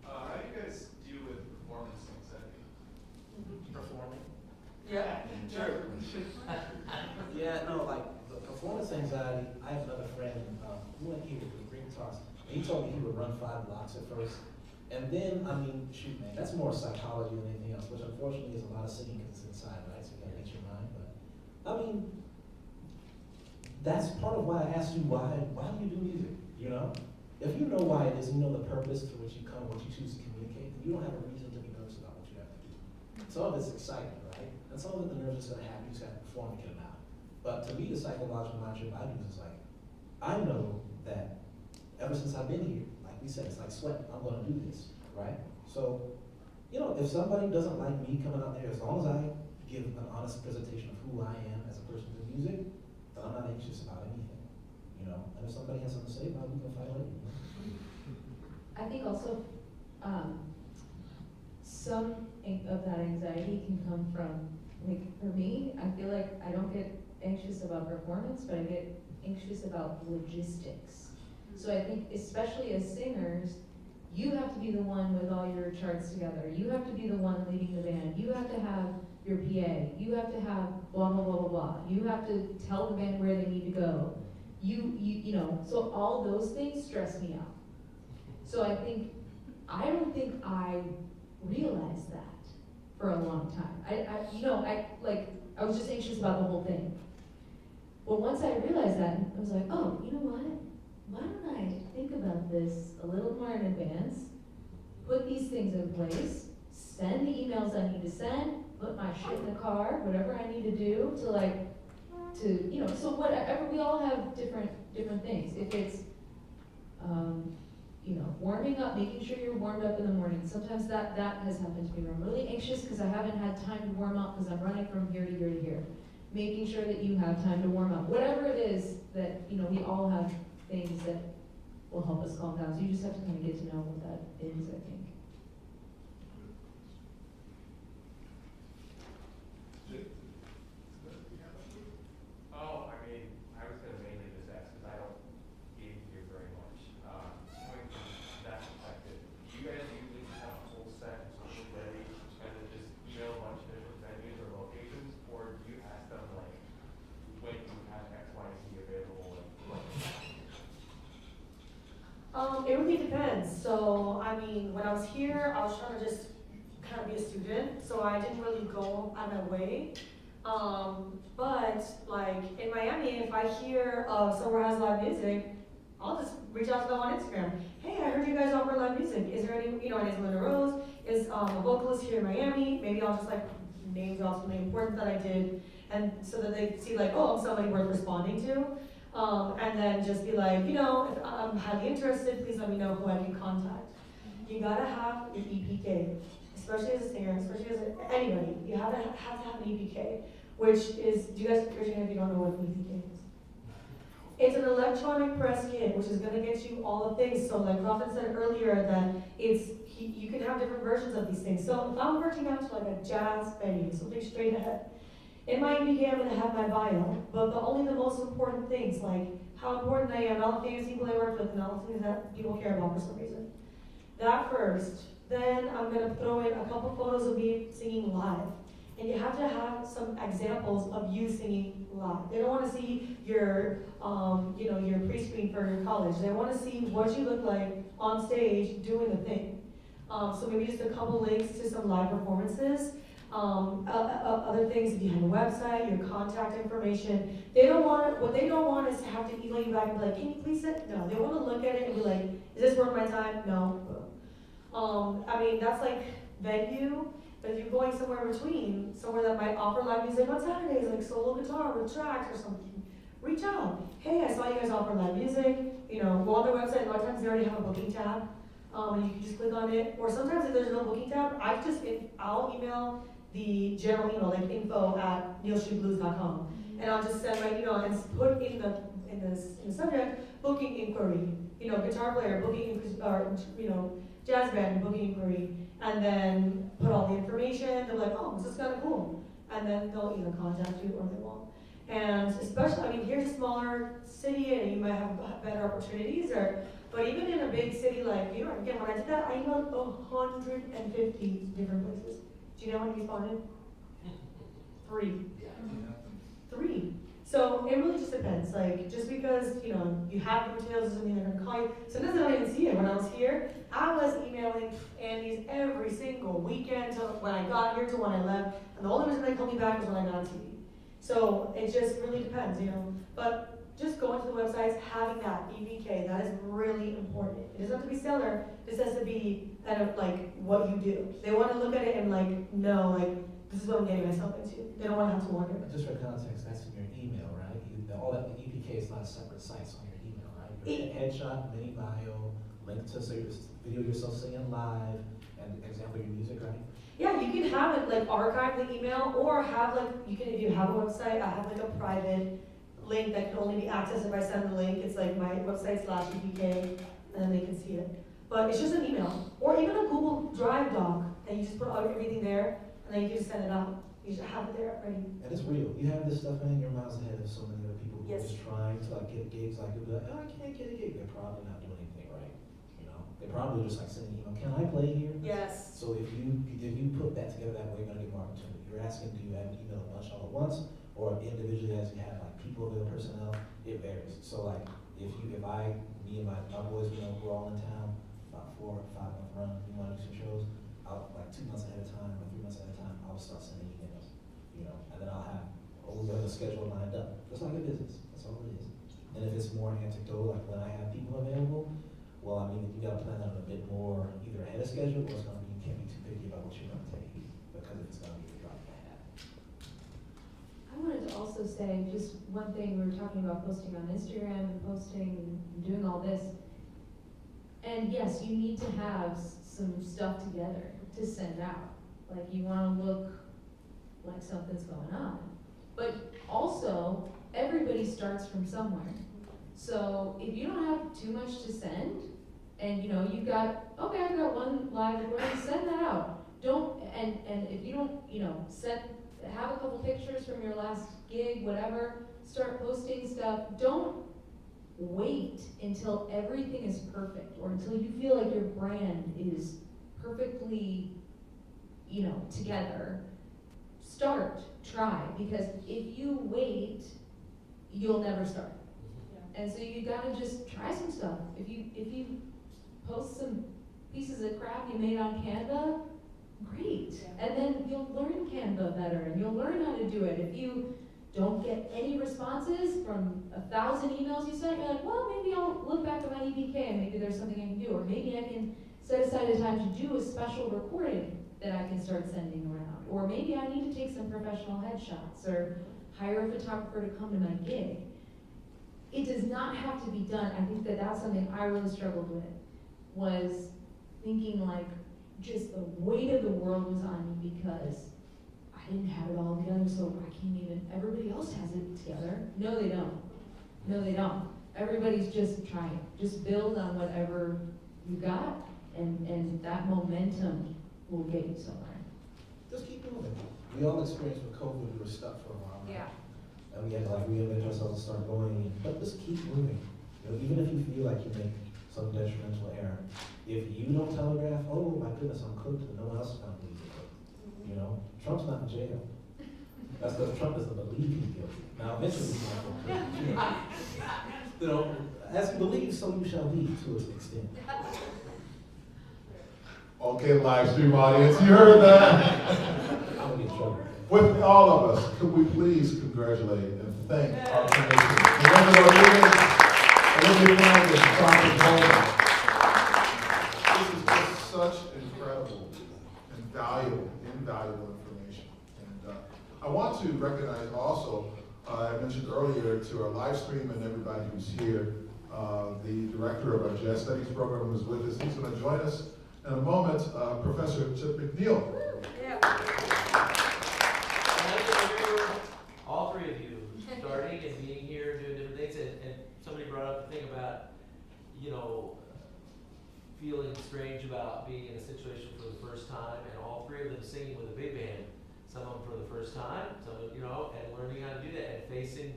How do you guys deal with performance anxiety? Performing. Yeah. Sure. Yeah, no, like the performance anxiety. I have another friend who went here with green guitars. He told me he would run 5 blocks at first, and then I mean, shoot, man, that's more psychology than anything else. Which unfortunately is a lot of singing because it's inside, right? So you gotta let your mind. But I mean, that's part of why I asked you why do you do music? You know, if you know why it is, you know the purpose for which you come, what you choose to communicate, then you don't have a reason to be nervous about what you have to do. Some of it's exciting, right? And some of it, the nerves is gonna happen. You just have to perform and get them out. But to me, the psychological mind trip I do is like, I know that ever since I've been here, like we said, it's like sweat. I'm gonna do this, right? So, you know, if somebody doesn't like me coming out there, as long as I give an honest presentation of who I am as a person in music, then I'm not anxious about anything, you know. And if somebody has something to say about it, we can fight later. I think also, some of that anxiety can come from, like, for me, I feel like I don't get anxious about performance, but I get anxious about logistics. So I think, especially as singers, you have to be the one with all your charts together. You have to be the one leading the band. You have to have your PA. You have to have blah, blah, blah, blah, blah. You have to tell the band where they need to go. You know, so all those things stress me out. So I don't think I realized that for a long time. I was just anxious about the whole thing. But once I realized that, I was like, oh, you know what? Why don't I think about this a little more in advance, put these things in place, send the emails I need to send, put my shit in the car, whatever I need to do so whatever, we all have different things. If it's, warming up, making sure you're warmed up in the morning. Sometimes that has happened to me where I'm really anxious because I haven't had time to warm up because I'm running from here to here to here. Making sure that you have time to warm up. Whatever it is that, we all have things that will help us calm down. So you just have to kind of get to know what that is, I think. Oh, I mean, I was gonna mainly just ask because I don't gig here very much. Coming from that perspective, do you guys usually just have a whole set of something ready, kind of just email a bunch of different venues or locations, or do you ask them like, when you have X, Y, and Z available? It really depends. So, I mean, when I was here, I was trying to just kind of be a student, so I didn't really go out of my way. But like in Miami, if I hear somewhere has live music, I'll just reach out to them on Instagram. Hey, I heard you guys offer live music. Is there any, my name's Melinda Rose, is a vocalist here in Miami. Maybe I'll just like name drop something important that I did, and so that they see like, oh, I'm somebody worth responding to. And then just be like, if I'm highly interested, please let me know who I can contact. You gotta have your EPK, especially as a singer, especially as anybody. You have to have an EPK, which is, do you guys, raise your hand if you don't know what an EPK is? It's an electronic press kit, which is gonna get you all the things. So like Crofton said earlier, that you can have different versions of these things. So if I'm working out to like a jazz venue, something straight ahead, in my EPK, I'm gonna have my bio, but only the most important things, like how important I am, all the famous people I worked with, and all the things that people care about for some reason. That first. Then I'm gonna throw in a couple photos of me singing live. And you have to have some examples of you singing live. They don't wanna see your, your pre-screen for your college. They wanna see what you look like on stage doing the thing. So maybe just a couple links to some live performances. Other things, if you have a website, your contact information. What they don't want is to have to email you back and be like, can you please send? No, they wanna look at it and be like, is this worth my time? No. That's like venue, but if you're going somewhere in between, somewhere that might offer live music on Saturdays, like solo guitar with tracks or something, reach out. Hey, I saw you guys offer live music. Go on their website. A lot of times they already have a booking tab, and you can just click on it. Or sometimes if there's no booking tab, I'll email the general email, like info@neilstreetblues.com, and I'll just send my, and put in the subject, booking inquiry. You know, guitar player, booking, or, you know, jazz band, booking inquiry. And then put all the information, they're like, oh, this is kind of cool. And then they'll either contact you or they won't. And especially, I mean, here's a smaller city and you might have better opportunities, but even in a big city like New York, again, when I did that, I emailed 150 different places. Do you know how many responded? 3. 3. So it really just depends. Like, just because, you know, you have the materials doesn't mean they're gonna call you. Sometimes I don't even see it. When I was here, I was emailing Andy's every single weekend till when I got here to when I left. And the only reason they called me back was when I got on TV. So it just really depends, you know. But just going to the websites, having that EVK, that is really important. It doesn't have to be stellar. This has to be kind of like what you do. They want to look at it and like, no, like, this is what I'm getting myself into. They don't want to have to wonder. Just for context, that's in your email, right? All that, the EPK is not separate sites on your email, right? Your headshot, mini bio, link to video yourself singing live, and example your music, right? Yeah, you can have it like archive the email, or have like, you can, if you have a website, I have like a private link that can only be accessed if I send the link. It's like my website /EPK, and then they can see it. But it's just an email, or even a Google Drive doc, and you just put everything there, and then you can just send it out. You should have it there ready. And it's real. You have this stuff, man, you're miles ahead of so many other people who are Yes. just trying to like get gigs. Like you'll be like, oh, I can't get a gig. They're probably not doing anything right. You know, they're probably just like sending an email. Can I play here? Yes. So if you put that together that way, you're gonna get more opportunity. You're asking, do you have an email a bunch all at once, or individually as you have like people available personnel? It varies. So like me and my boys, you know, we're all in town, about 4 or 5 month run. We want to do some shows. I'll like 2 months ahead of time or 3 months ahead of time. I'll start sending emails. You know, and then I'll have a schedule lined up. Just like a business, that's all it is. And if it's more anecdotal, like when I have people available, well, I mean, you gotta plan out a bit more, either ahead of schedule, or it's gonna be, you can't be too picky about what you're gonna take, because it's gonna be a drop in the hat. I wanted to also say just one thing. We were talking about posting on Instagram and posting and doing all this. And yes, you need to have some stuff together to send out. Like you wanna look like something's going on. But also, everybody starts from somewhere. So if you don't have too much to send, and you know, you've got, okay, I've got one live recording, send that out. And if you don't, you know, have a couple pictures from your last gig, whatever, start posting stuff. Don't wait until everything is perfect, or until you feel like your brand is perfectly, you know, together. Try, because if you wait, you'll never start. Yeah. And so you gotta just try some stuff. If you post some pieces of crap you made on Canva, great. Yeah. And then you'll learn Canva better, and you'll learn how to do it. If you don't get any responses from 1,000 emails you sent, you're like, well, maybe I'll look back at my EPK and maybe there's something I can do, or maybe I can set aside a time to do a special recording that I can start sending around. Or maybe I need to take some professional headshots or hire a photographer to come to my gig. It does not have to be done. I think that that's something I really struggled with, was thinking like just the weight of the world was on me because I didn't have it all together, so I can't even, everybody else has it together. No, they don't. No, they don't. Everybody's just trying. Just build on whatever you got, and that momentum will get you somewhere. Just keep moving. We all experienced with COVID, we were stuck for a while. Right? Yeah. And we had to like reinvent ourselves and start going, but just keep moving. You know, even if you feel like you make some detrimental error, if you don't telegraph, oh my goodness, I'm cooked, and no one else is gonna believe it. You know, Trump's not in jail. That's because Trump doesn't believe he's guilty. Now eventually he's not going to. You know, as you believe, so you shall be to an extent. Okay, live stream audience, you heard that? I'm gonna get in trouble. With all of us, could we please congratulate and thank our clinicians, Melinda Rodriguez, Olivia Flanigan, Crofton Coleman. This is just such incredible and invaluable information. And I want to recognize also, I mentioned earlier to our live stream and everybody who's here, the director of our Jazz Studies program who's with us. He's going to join us in a moment, Professor Chip McNeil. Yeah. All three of you starting and being here, doing different things, and somebody brought up the thing about, you know, feeling strange about being in a situation for the first time, and all three of them singing with a big band, some of them for the first time, some of, you know, and learning how to do that and facing,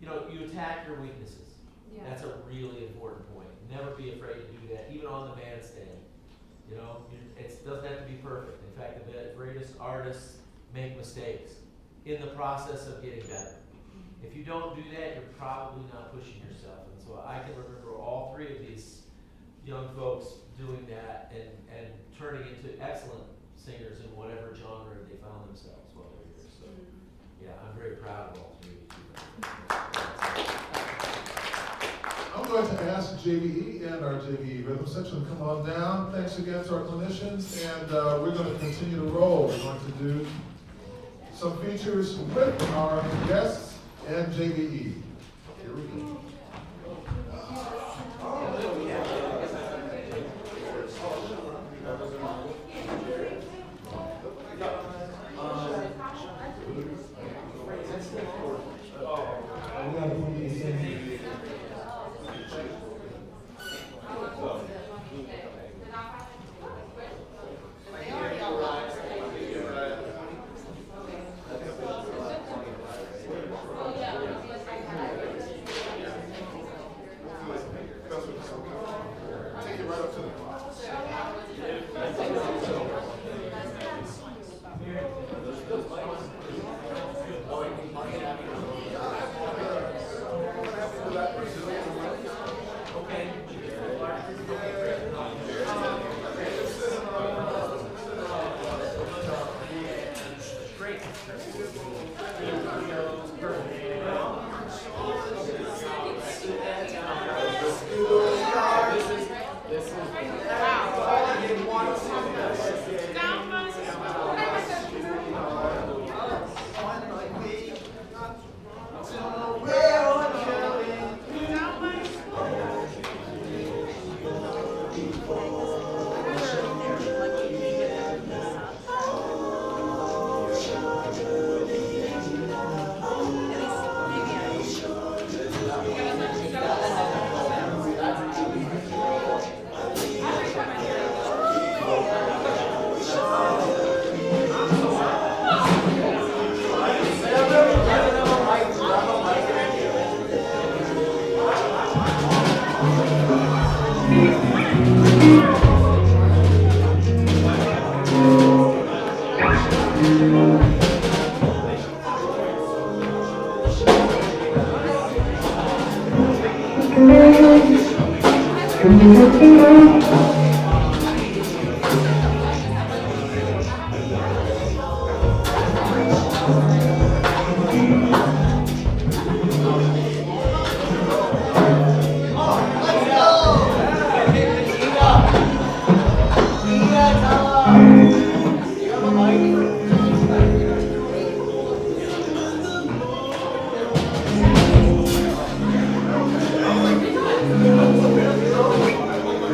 you know, you attack your weaknesses. Yeah. That's a really important point. Never be afraid to do that, even on the bandstand. You know, it doesn't have to be perfect. In fact, the greatest artists make mistakes in the process of getting better. If you don't do that, you're probably not pushing yourself. And so I can remember all three of these young folks doing that and turning into excellent singers in whatever genre they found themselves while they were here. So, yeah, I'm very proud of all three of you. I'm going to ask JVE and our JVE rhythm section to come on down. Thanks again to our clinicians, and we're going to continue to roll. We're going to do some features with our guests and JVE. Here we go.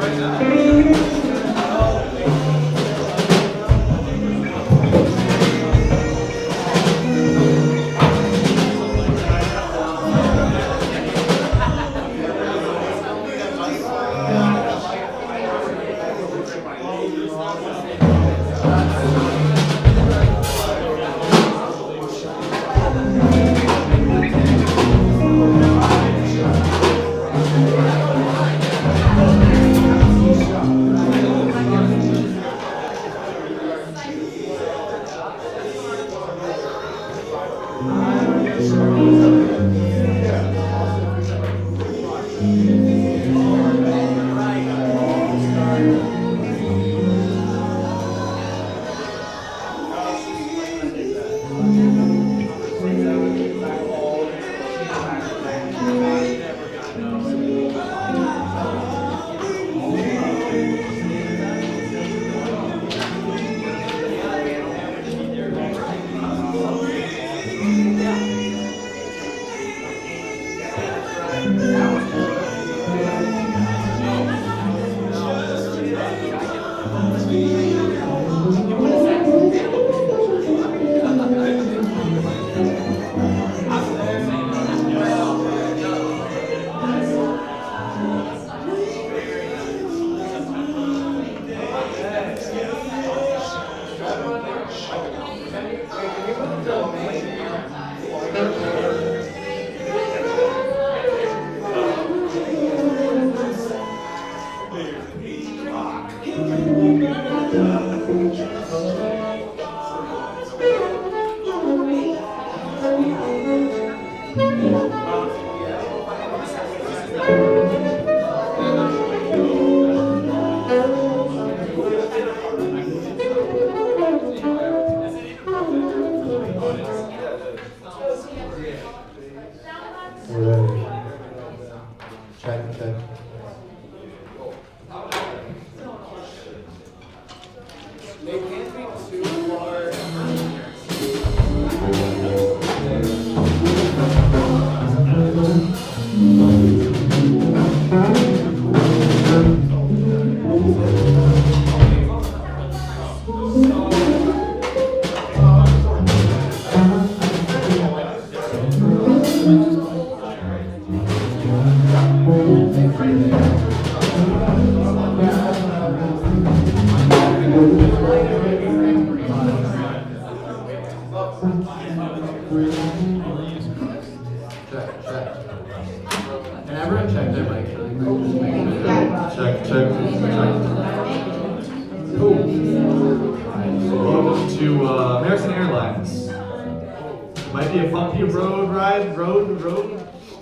Right now. Check, check. They can't be too large.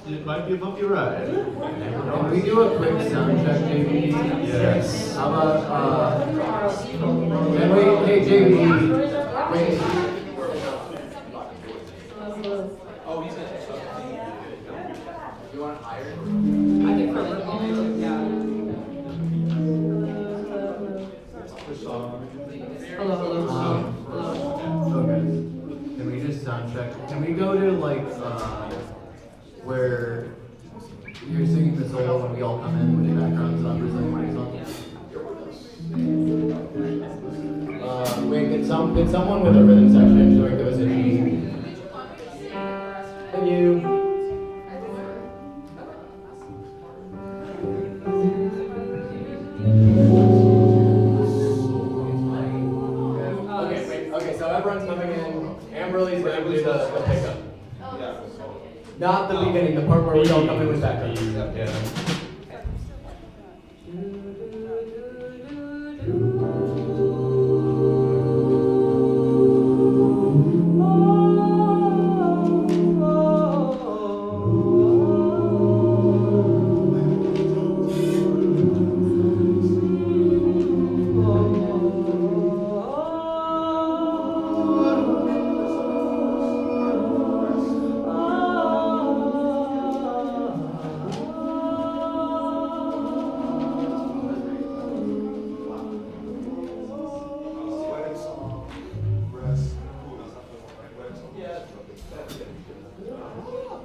It might be a bumpy ride. Can we do a quick sound check, JV? Yes. How about, can we, hey, JV, wait. Oh, he's gonna. You want to hire? I think for review, yeah. Hello, hello. Okay. Can we just sound check? Can we go to like, where you're singing the solo when we all come in with the background song or something? Wait, did someone with a rhythm section join those in? Thank you. Okay, so everyone's coming in. Amberly's gonna do the pickup. Not the beginning, the part where we all come in with backup. Yeah.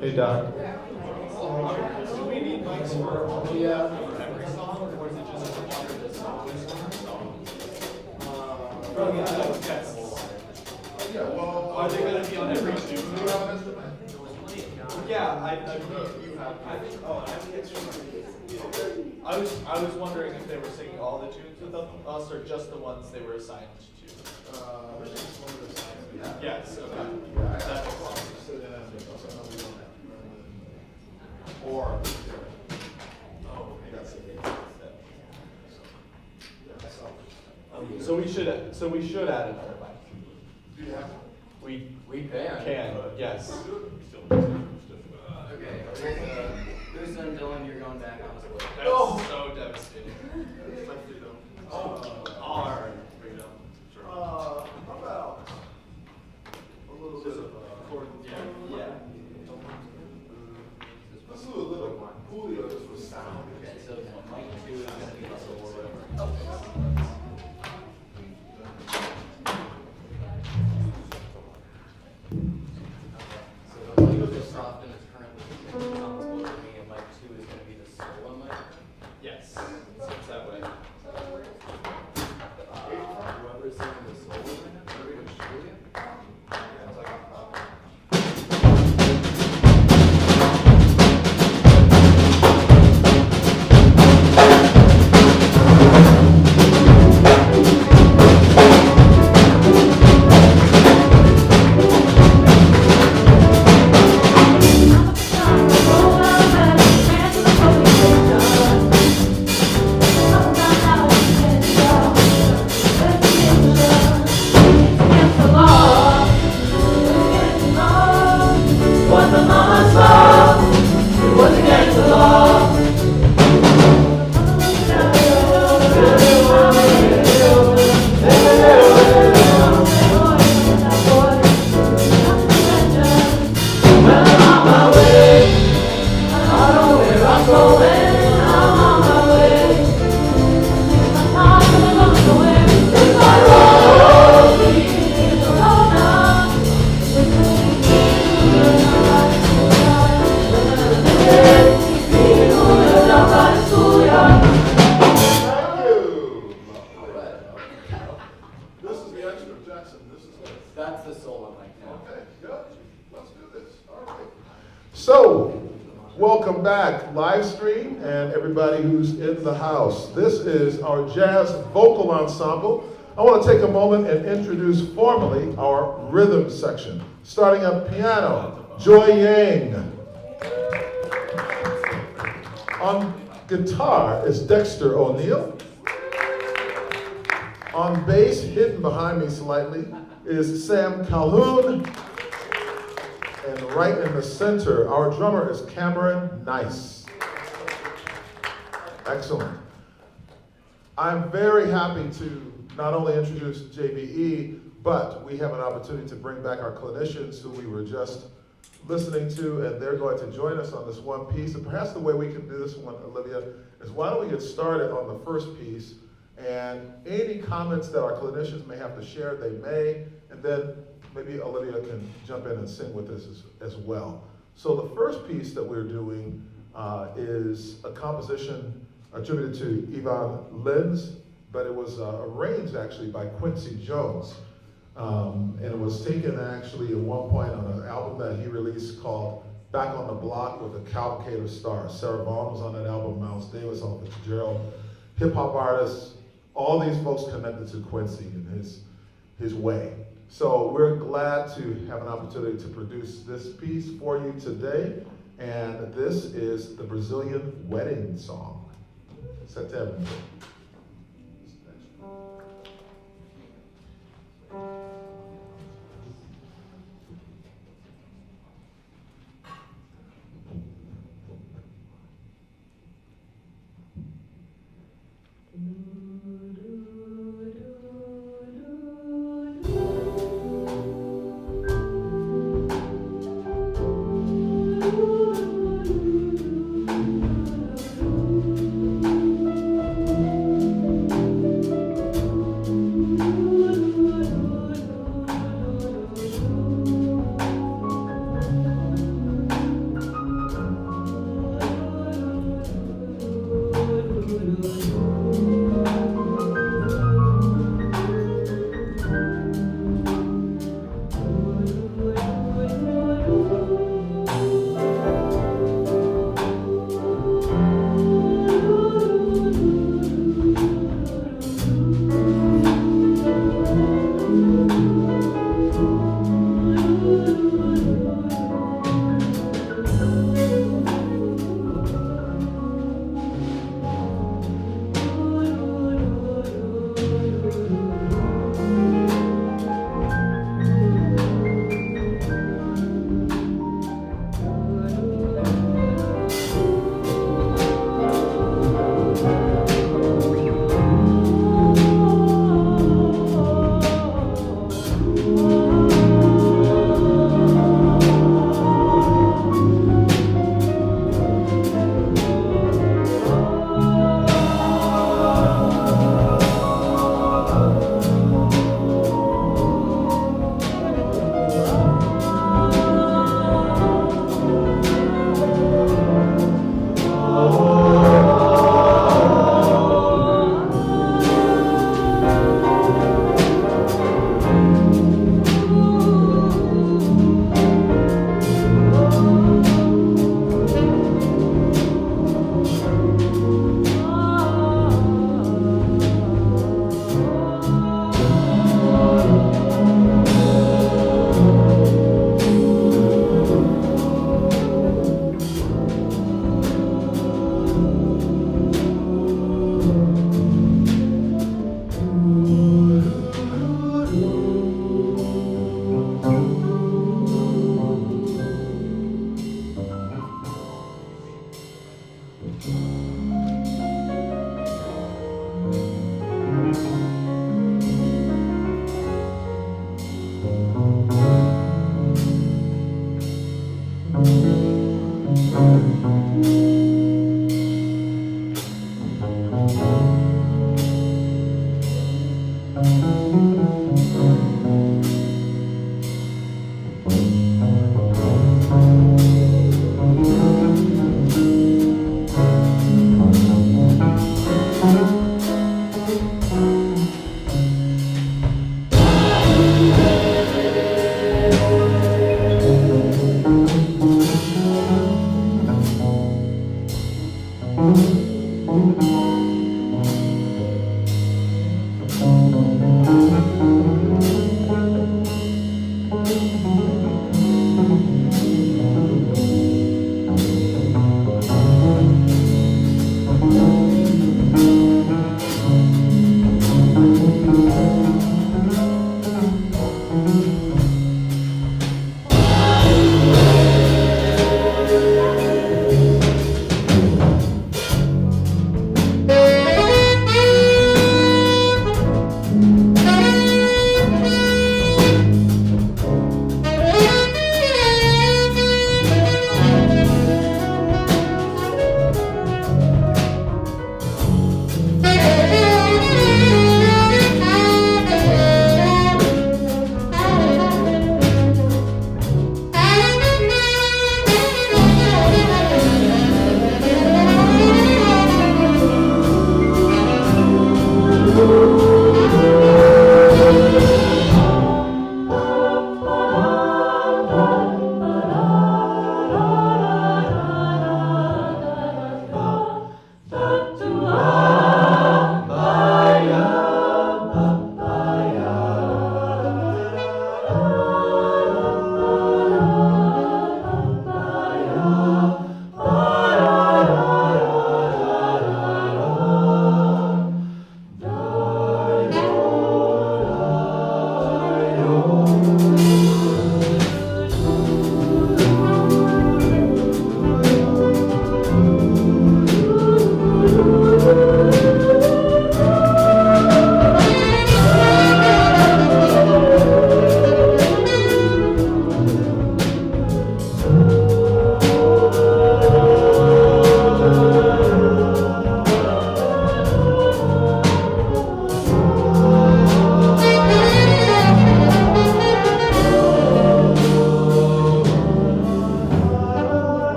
Hey, Doc. Do we need mics for every song, or is it just part of the song? Yes. Yeah, well, Are they gonna be on every tune? do you have an instrument? Yeah, I believe you have. I was wondering if they were singing all the tunes with us or just the ones they were assigned to. Yes. Okay. That's Or. So we should add another mic. Do you have? We can. Yes. Okay, Lisa and Dylan, you're going back on stage. That's so devastating. Our freedom. How about a little bit of chord? Yeah. Let's do a little Julio just for sound. Okay, so mic 2 is going to be the solo. So the mic for Crofton is currently responsible for me, and mic 2 is going to be the solo mic. Yes. So it's that way. Whoever's singing the solo right now, which Julia? I don't know where So, welcome back, live stream, and everybody who's in the house. This is our jazz vocal ensemble. I want to take a moment and introduce formally our rhythm section. Starting at piano, Joy Yang. On guitar is Dexter O'Neill. On bass, hidden behind me slightly, is Sam Calhoun. And right in the center, our drummer is Cameron Nice. Excellent. I'm very happy to not only introduce JBE, but we have an opportunity to bring back our clinicians who we were just listening to, and they're going to join us on this one piece. And perhaps the way we can do this one, Olivia, is why don't we get started on the first piece, and any comments that our clinicians may have to share, they may, and then maybe Olivia can jump in and sing with us as well. So the first piece that we're doing is a composition attributed to Yvonne Lenz, but it was arranged actually by Quincy Jones. And it was taken actually at one point on an album that he released called Back on the Block with a Cavalcade of Stars. Sarah Vaughan was on that album, Miles Davis, Ella Fitzgerald, hip hop artists, all these folks connected to Quincy and his way. So we're glad to have an opportunity to produce this piece for you today. And this is the Brazilian Wedding Song. Setembro.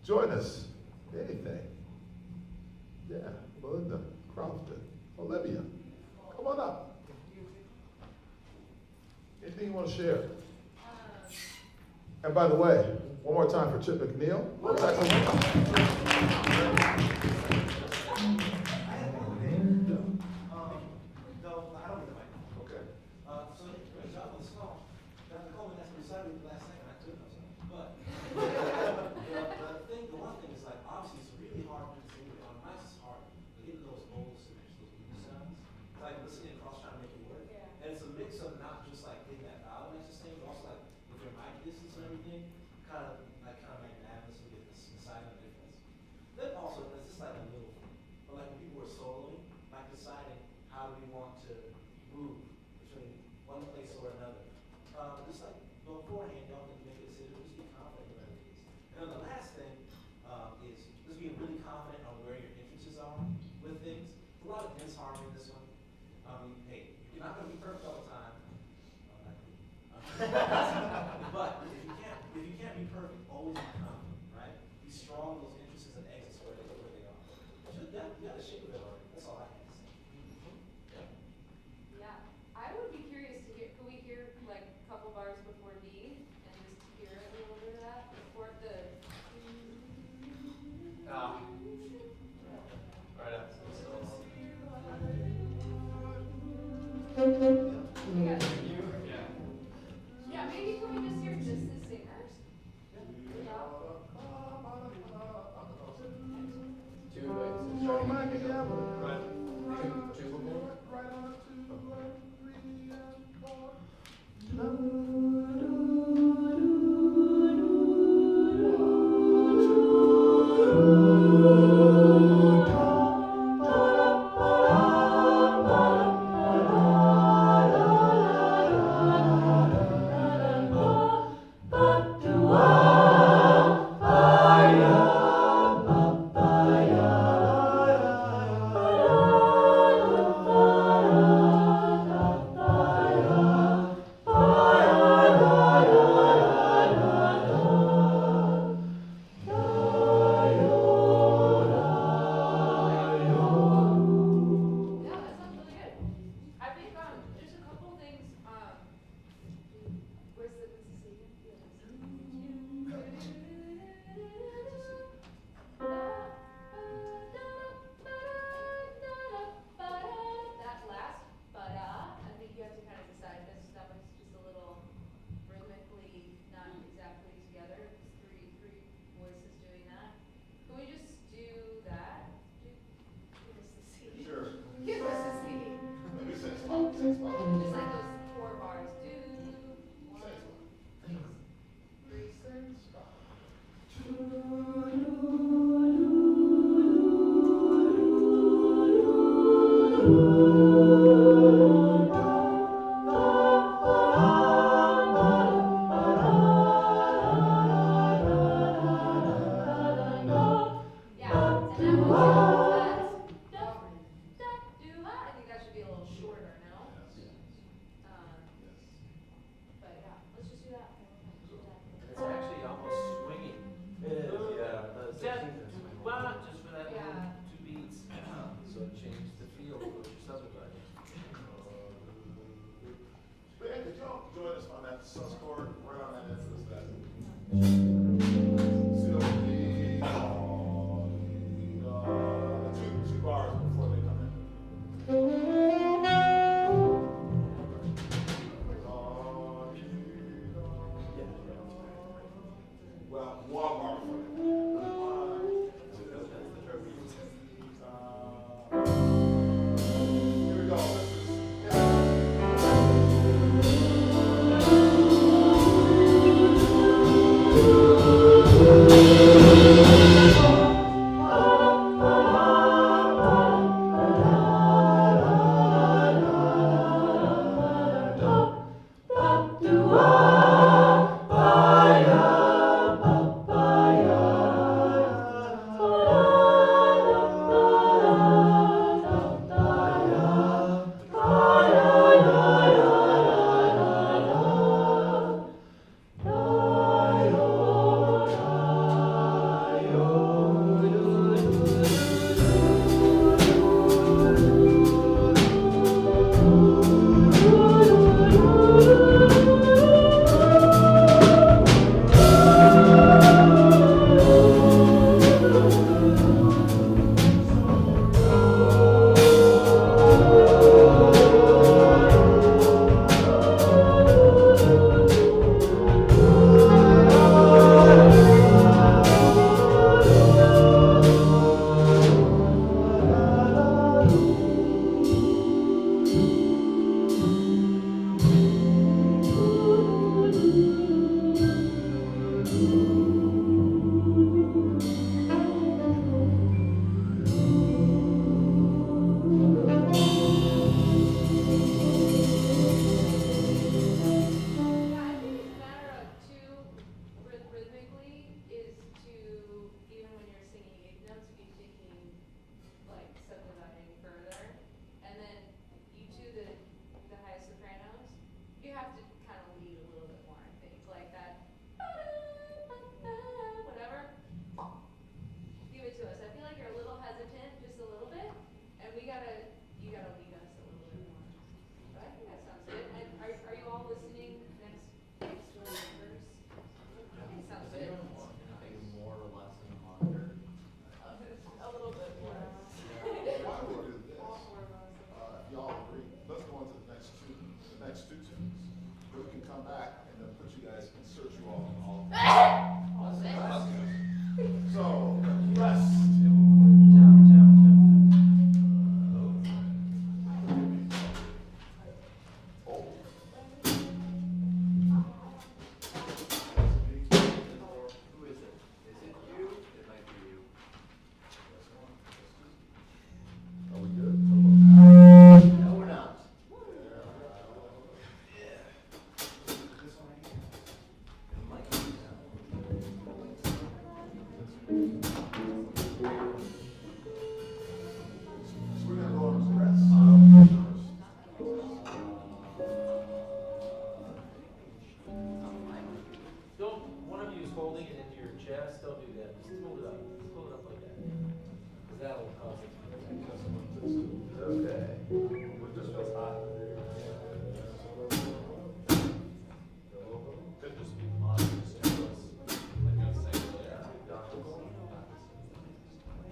Join us. Anything. Yeah, Melinda, Crofton, Olivia, come on up. Anything you want to share? And by the way, one more time for Chip McNeil. Okay. So great job on the song. Dr. Coleman, that's precisely the last thing I took. But the one thing is like obviously it's really hard to sing it on mice. It's hard. But getting those old signals, those new sounds, it's like listening across trying to make it work. Yeah. And it's a mix of not just like getting that vowel match the same, but also like with your mic distance and everything, kind of magnanimous to get the silent difference. Then also it's just like a little thing. But like when people are soloing, like deciding how do we want to move between one place or another. Just like beforehand, y'all can make a decision, just be confident where it is. And then the last thing is just being really confident on where your interests are with things. There's a lot of disharmony in this one. Hey, you're not going to be perfect all the time. But if you can't be perfect, always be confident, right? Be strong in those interests and exits where they are. You got to shape it already. That's all I have to say. Yeah, I would be curious to hear, could we hear like a couple bars before D and just hear a little bit of that before the. Right after the solo. Yeah. Yeah. Yeah, maybe can we just hear just the singers? Yeah. Two ways. Right. Two before? Ba bop, just for that Yeah. little 2 beats. So change the feel of what you're subdividing. Ben, could y'all join us on that sus chord right on that end of the set? Two bars before they come in. Well, one bar before they come in. Here we go.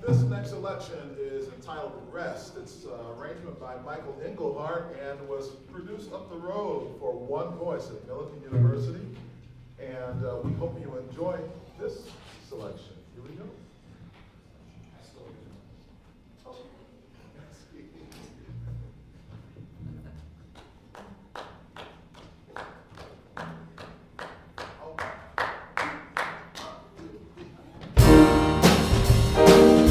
This next selection is entitled Rest. It's arrangement by Michael Engelhardt and was produced up the road for One Voice at Millikan University. And we hope you enjoy this selection. Here we go. Thank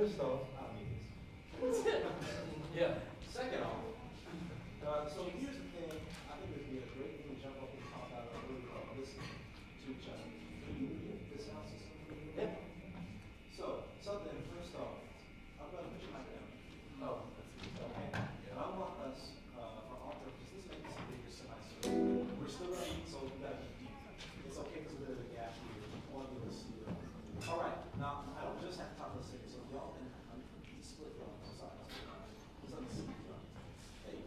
first off, I'll need this. Yeah. Second off, so here's the thing, I think it'd be a great thing to jump up and talk about and really listen to each other. Can you hear the sound system? Yeah. So, something, first off, I'm going to put your mic down. Oh, that's good. Okay. And I want us, for our purposes, let's make this a bigger semi-circle. We're still going to eat, so we got to be deep. It's okay because we're in a gap here. I want you to see it. All right. Now, I don't just have to talk to the so y'all can split y'all. I'm sorry. It's on the seat. Hey.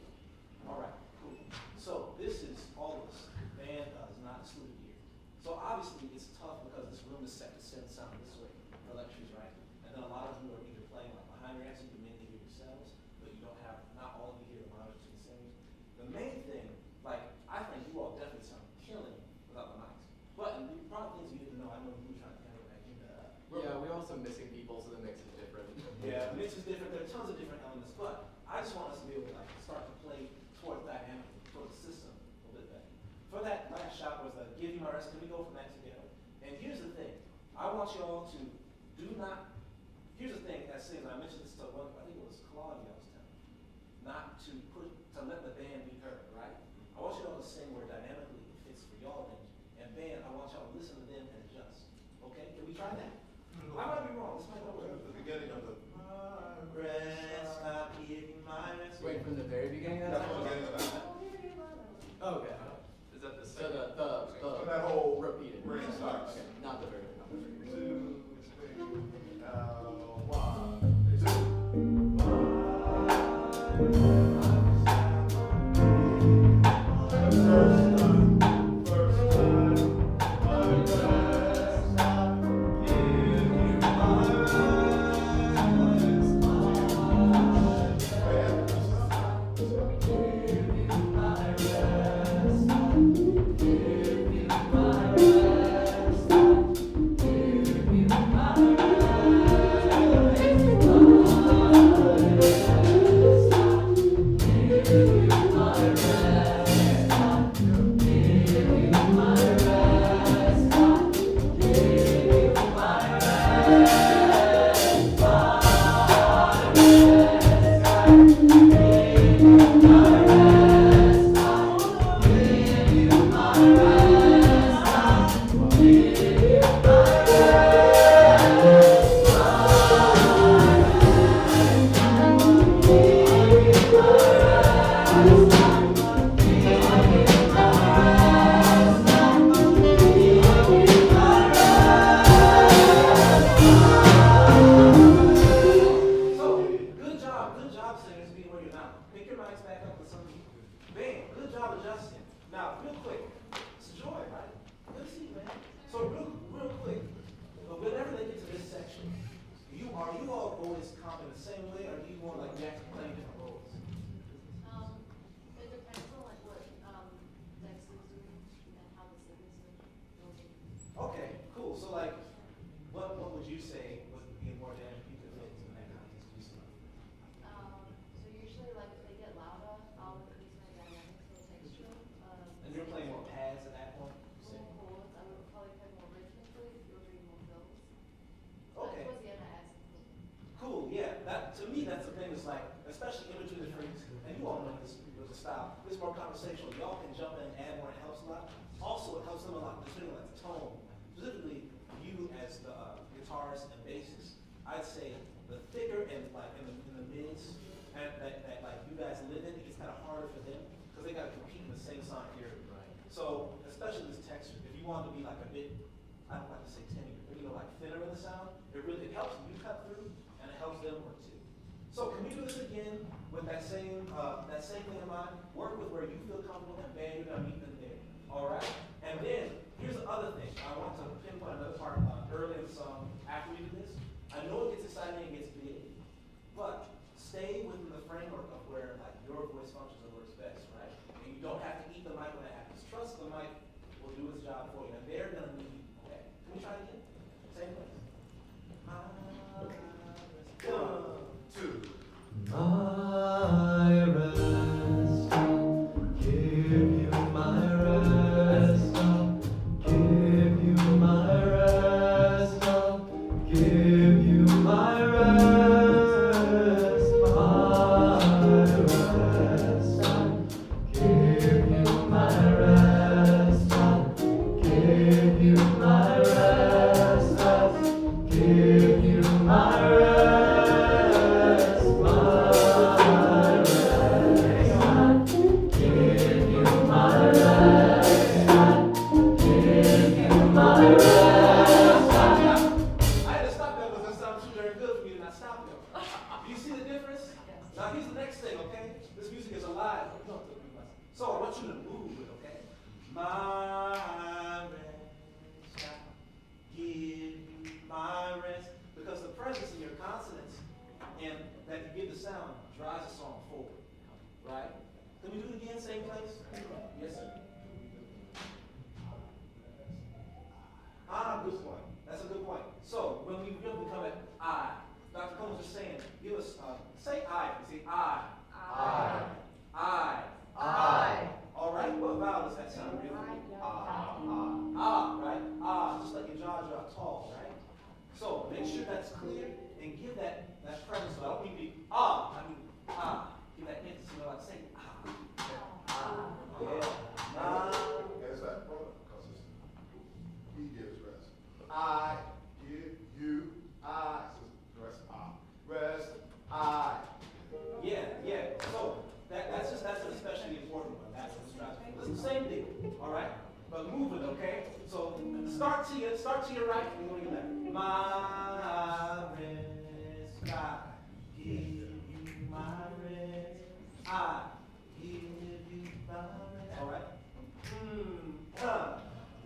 All right. Cool. So this is all of us. The band is not excluded here. So obviously it's tough because this room is set to send sound this way for lectures, right? And then a lot of you are either playing like behind your amps, you can mainly hear yourselves, but you don't have, not all of you hear the monitors and singers. The main thing, like, I think you all definitely sound killing without the mics. But the problem is you didn't know, I know you were trying to handle that. Yeah, we're also missing people, so that makes it different. Yeah, the mix is different. There are tons of different elements, but I just want us to be able to like start to play towards dynamic, towards the system a little bit better. For that last shot was the give you my rest. Can we go from that together? And here's the thing. I want you all to do not. Here's the thing. As soon as I mentioned this to one, I think it was Claudia I was telling, not to let the band be heard, right? I want you all to sing where dynamically it fits for y'all range. And band, I want y'all to listen to them and adjust. Okay? Can we try that? I might be wrong. This might not work. The beginning of the Rest, I'll give you my rest. Wait, from the very beginning of That's that the song? beginning of that. Oh, okay. Is that the So second? So that whole repeated. ring starts. Okay, not the very beginning. Two, three, 1, 2, 1. Give you my rest. Start to your right and go to your left. My rest, I give you my rest. I give you my rest. All right?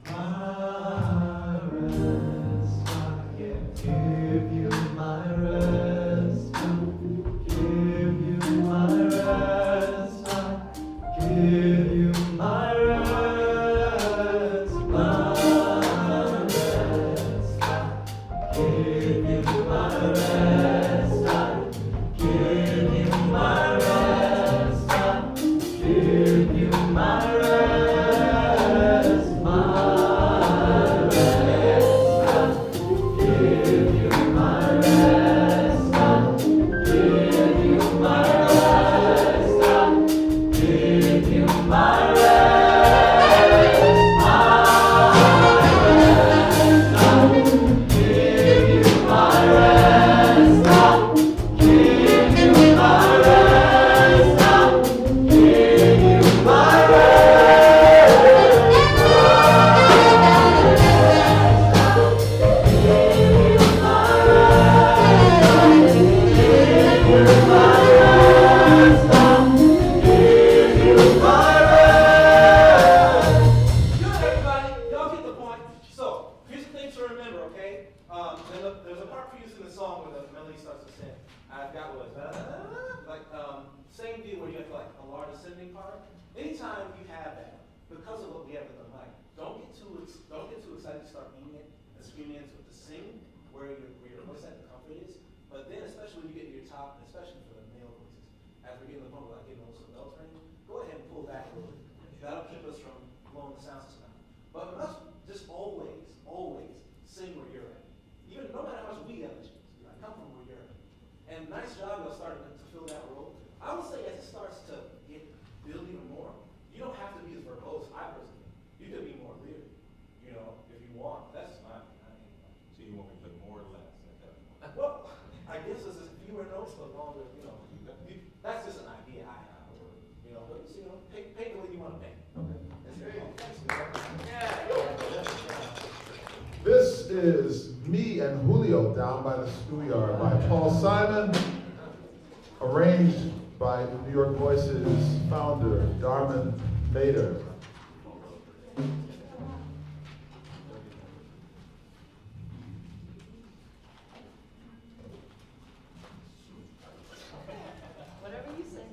My rest, I give you my rest. Give you my rest. I give you my rest. This is Me and Julio Down by the Schoolyard by Paul Simon, arranged by New York Voices founder Darman Bader. Whatever you say.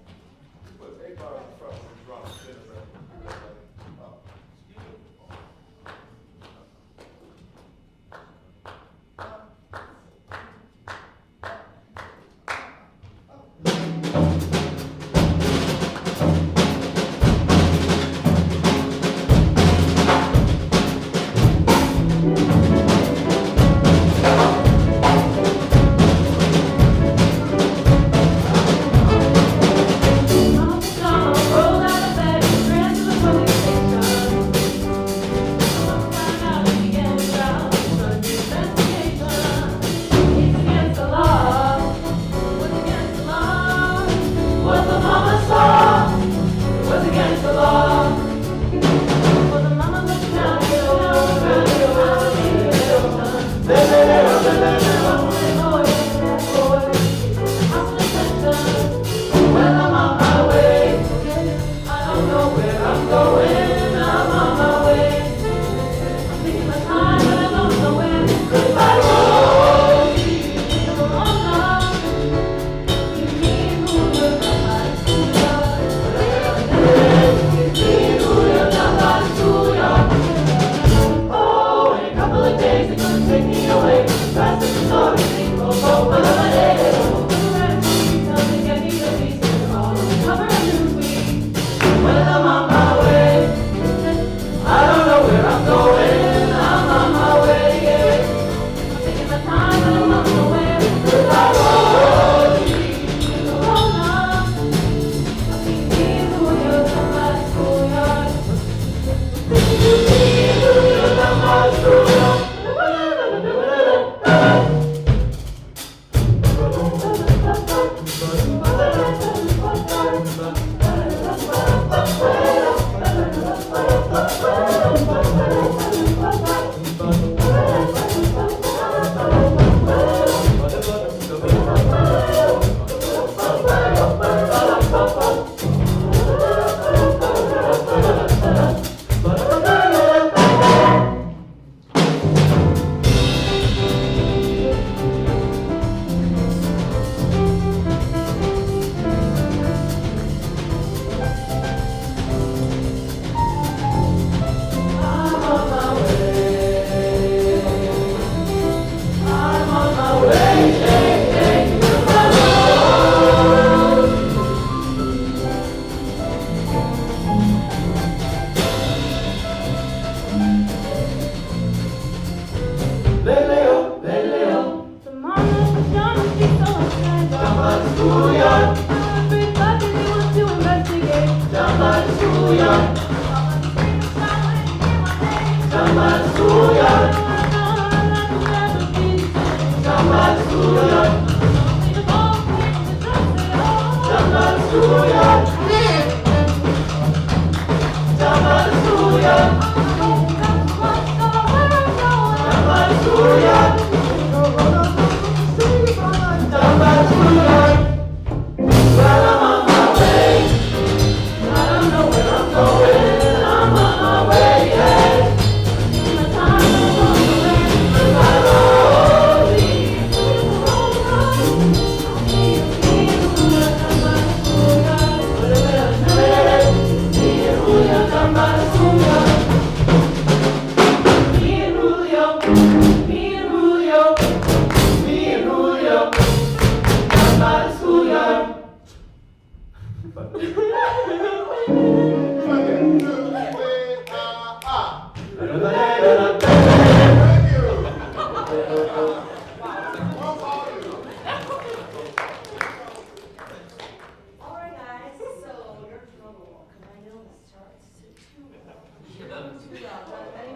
Alright guys, so you're in trouble, because I know this charts too well,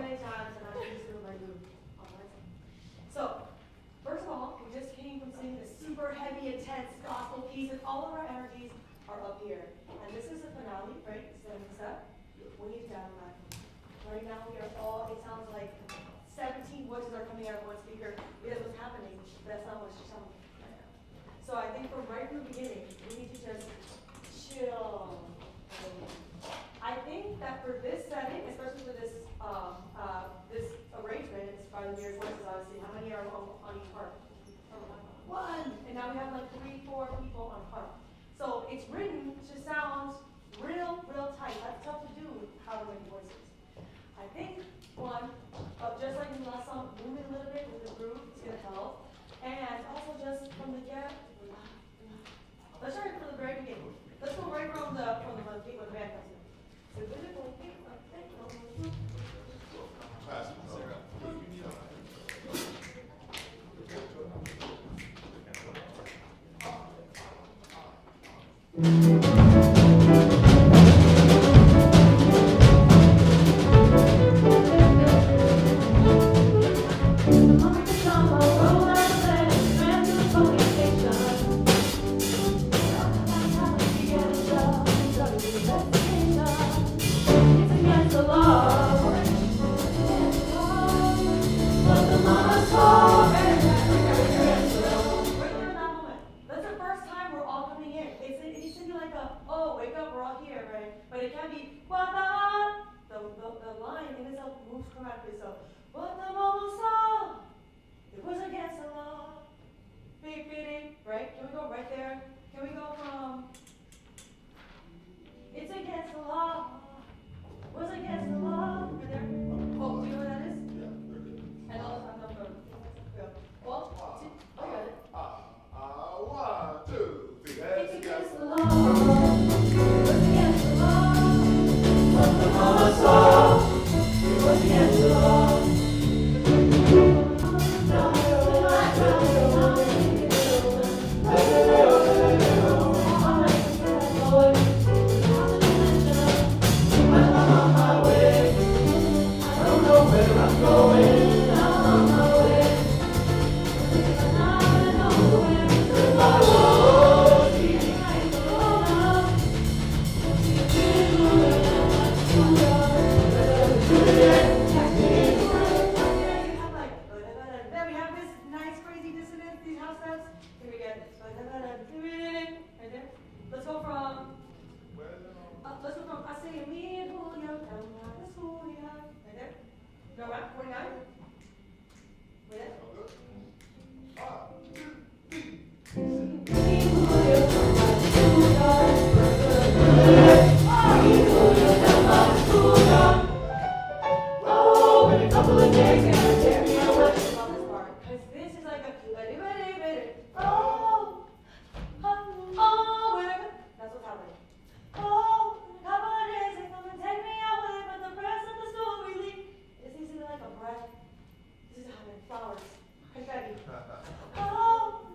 many times, and I'm used to it like you. So, first of all, we just came from singing this super heavy, intense gospel piece, and all of our energies are up here. And this is the finale, right? Setting this up. We need to down that. Right now, we are all, it sounds like 17 voices are coming out of one speaker. Because what's happening, that's not what's just happening right now. So I think from right from the beginning, we need to just chill. I think that for this setting, especially for this this arrangement, it's by the mere voices, obviously. How many are on each part? One. And now we have like 3, 4 people on part. So it's written to sound real tight. That's tough to do with however many voices. I think one, just like in the last song, moving a little bit with the groove is gonna help. And also just from the get, let's start from the very beginning. Let's go right from the when the band comes in. But it can be the line in itself moves chromatically. So, but the moment saw it was against the law. Beep, beep, beep. Right? Can we go right there? Can we go from it's against the law? Was against the law? Right there. Oh, do you know what that is? Yeah, they're good. And all I'm not going. Go. 1, 2. Oh, you got it. 1, 2, 3. It's against the law. Was against the law. What the mama saw, it was against the law. I'm on my way. I don't know where I'm going. I'm on my way. I don't know where my road leading like the road. Then we have this nice crazy dissonance, these house steps. Here we get this. Right there. Let's go from I say me and Julio down by the schoolyard. Right there. Go around 49. Wait there. Oh, in a couple of days, and tear me away. Because this is like a whatever. That's what's happening. Oh, in a couple of days, they come and take me away, but the rest of the school we leave. It's easy like a breath. This is happening. Flowers. Confetti. Oh.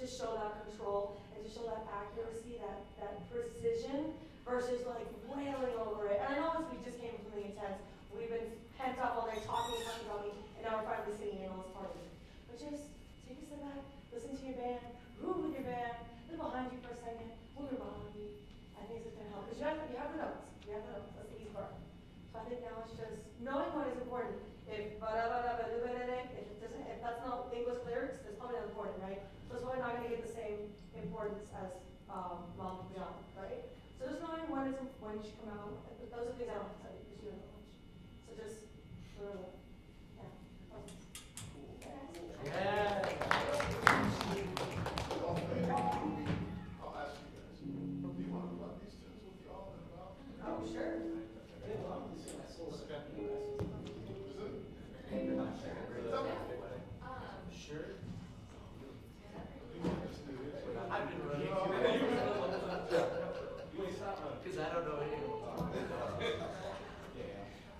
To show that control and to show that accuracy, that precision, versus like wailing over it. And I know we just came from something intense. We've been pent up all day talking about me, and now we're finally singing in all this part of it. But just take a step back, listen to your band, groove with your band, look behind you for a second, move your body. I think it's gonna help. Because you have the notes. You have the notes. That's the easy part. So I think now it's just knowing what is important. If that's not English lyrics, it's probably not important, right? So it's probably not going to get the same importance as Mom Beyond, right? So just knowing when you should come out, those are things I don't have to tell you because you don't know much. So just remember that. Yeah. I'll ask you guys. Do you want to run these tunes with y'all in about? Oh, sure. Sure. I've been running. Because I don't know anything.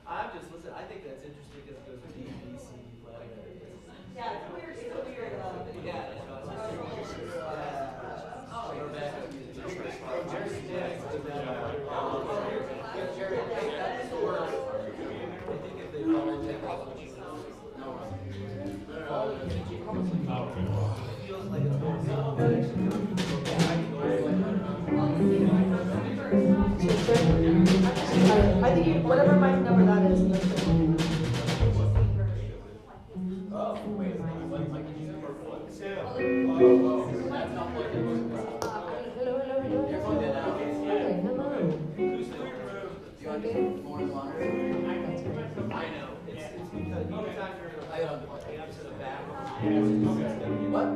I'm just listening. I think that's interesting because it goes with D, B, C, flat. Yeah, it's weird. It's a weird. Yeah, it's not just oh, you're back. Jerry, I think that's the word. I think if they follow technology, it feels like it's more I think whatever my number that is. oh, wait, like you number one. That's not what it was. Hello. You're going to now. Okay, hello. Who's the room? Do you want to get more monitor? I know. It's because anytime you're in a to the back. What?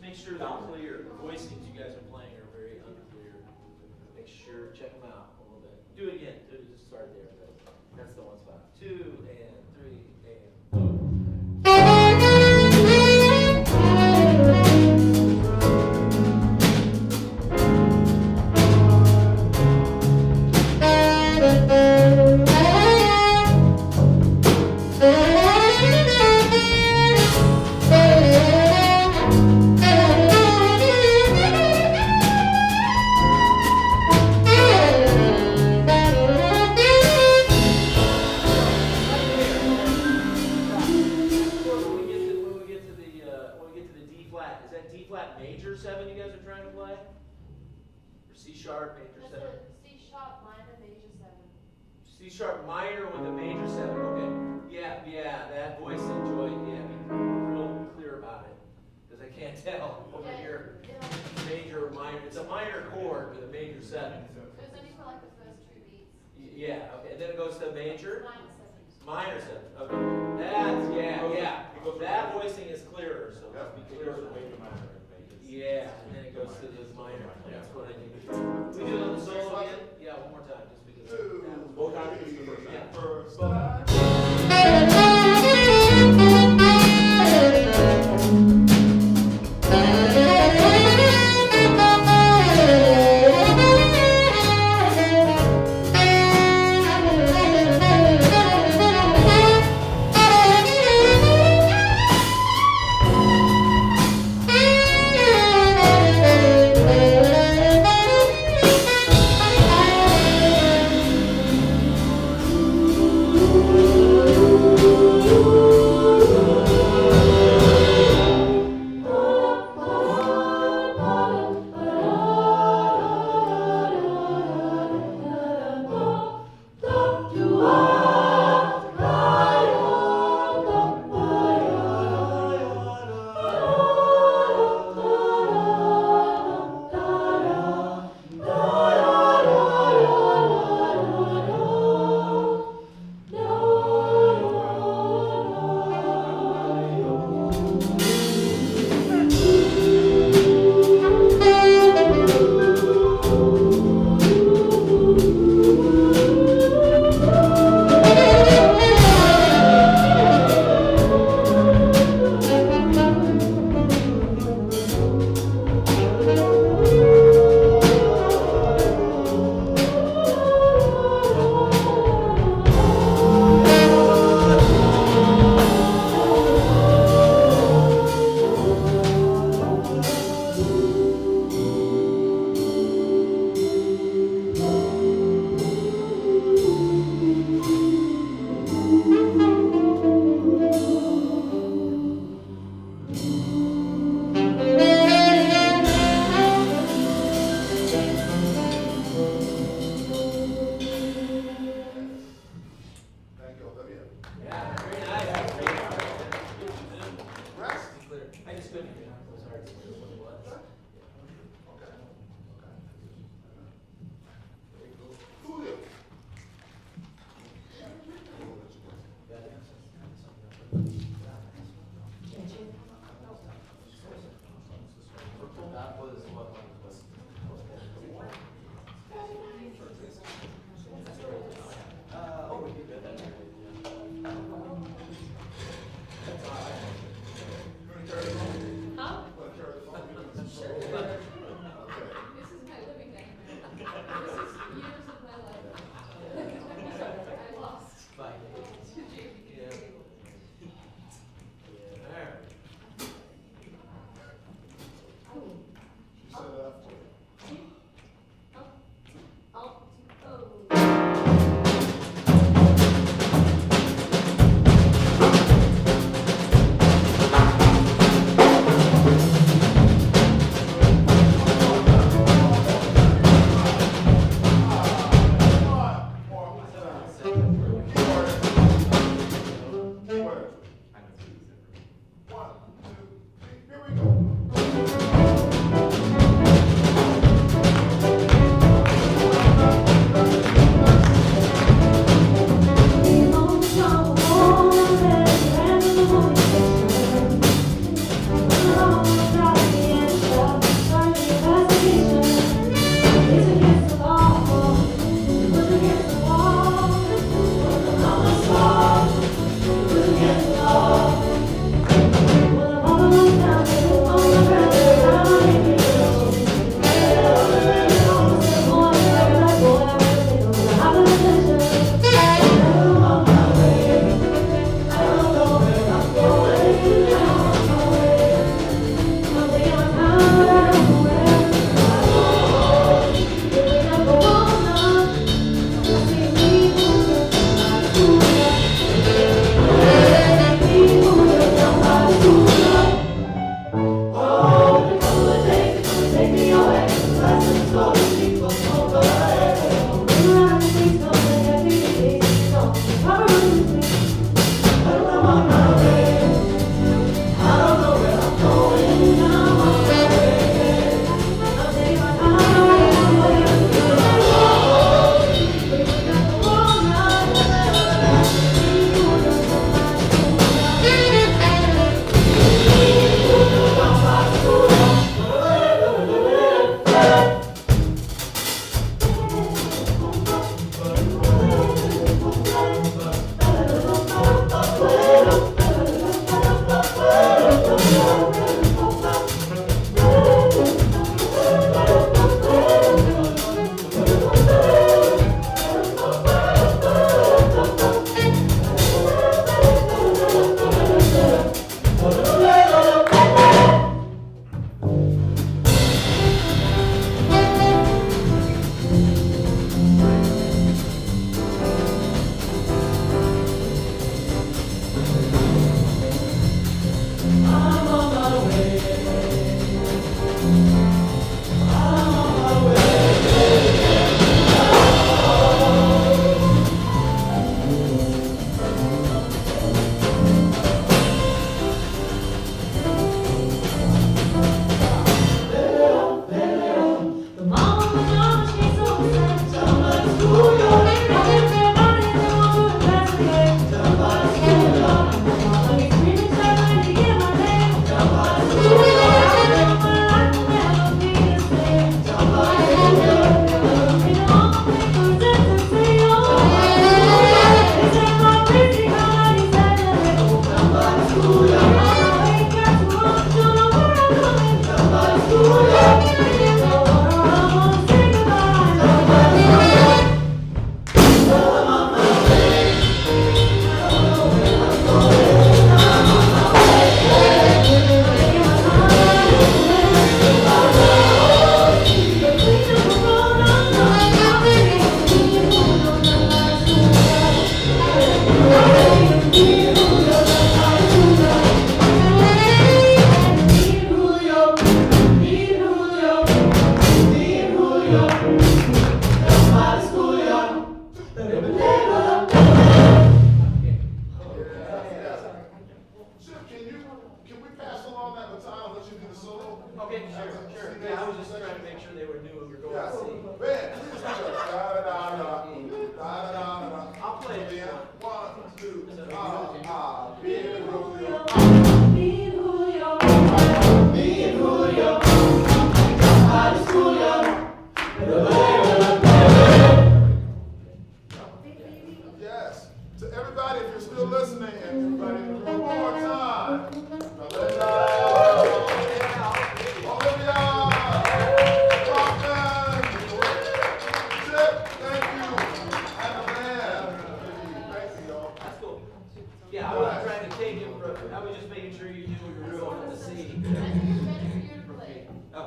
Make sure they're clear. The voicings you guys are playing are very unclear. Make sure, check them out a little bit. Do it again. Just start there. That's the one spot. 2 and 3 and. C-sharp minor with a major 7. Okay. Yeah, that voice enjoy. Yeah, be real clear about it. Because I can't tell over here. Major or minor. It's a minor chord with a major 7. So it's only for like the first 2 beats. Yeah, okay. And then it goes to major? Minor 7. Minor 7. Okay. Yeah. That voicing is clearer, so let's be clear. Yeah, and then it goes to the minor. That's what I need. We do it on the solo again? Yeah, one more time, just because. Both times is the first time. Yeah. First Both time. Thank you. years of my life. I lost. By yeah. There. She set it up for you.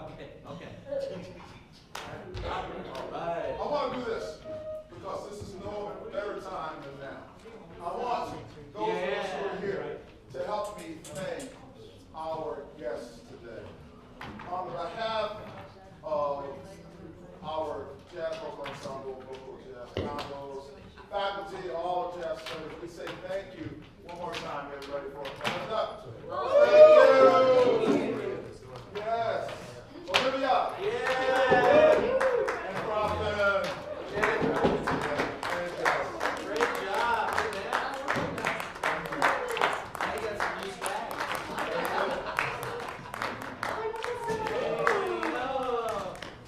Okay. All right. I want to do this because this is no better time than now. I want those of us who are here to help me thank our guests today. On behalf of our jazz vocal ensemble, vocal jazz combos, faculty, all of jazz studies, we say thank you one more time, everybody, for coming up. Thank you. Yes. Olivia. Yeah. And Crofton. Great job. Now you got some new swag.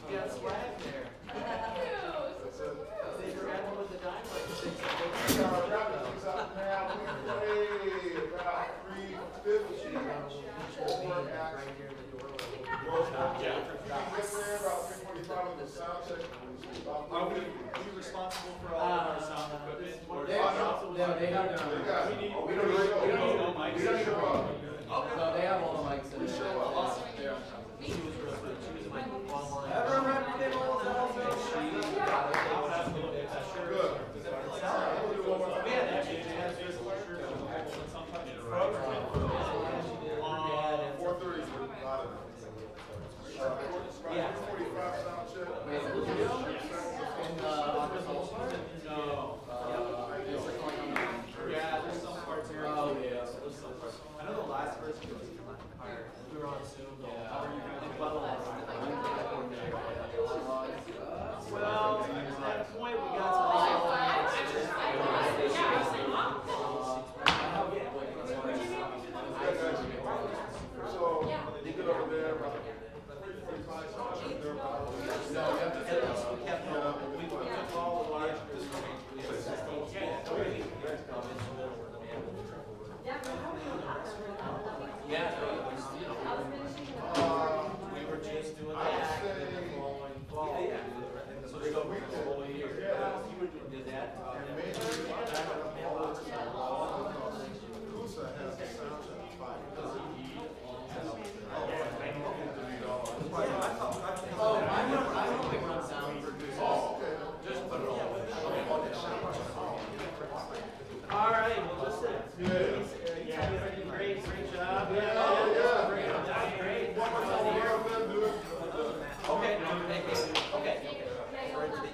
You got swag there. They forgot to put the dynamite sticks up. We are wrapping things up now. We play about 3:50. Over at Are we responsible for all of our sound equipment? Or They have their own. We don't show up. We don't show up. Okay. So they have all the mics and show up. Awesome. She was real good. She was my online. Ever reputable also? Good. Man, actually, jazz is On 4:30 is a lot of it. Yeah. 45 sound check. And No. Yeah, there's some parts here. Oh, yeah. There's some parts. I know the last version was hard. We were on Zoom. How are you guys? Well, at that point, we got some. So, you get over there, about 45 sound check there. No, we have to at least we kept we took all the large yeah, we were just doing that. So there's no whole year. You did that. And maybe Kusa has the sound check 5. Oh, I don't think run sound for Goose. Oh, okay. Just put it on. All right, well, listen. Yeah. You guys did great job. Yeah. Great. Okay. Okay.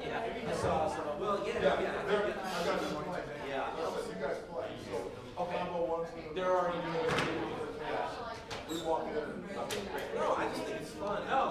Yeah, I saw some. Well, Yeah, yeah. I got this play. Yeah. You guys play. So, Okay. combo 1, 2, They're already doing it. we walk in and No, I just think it's fun. No,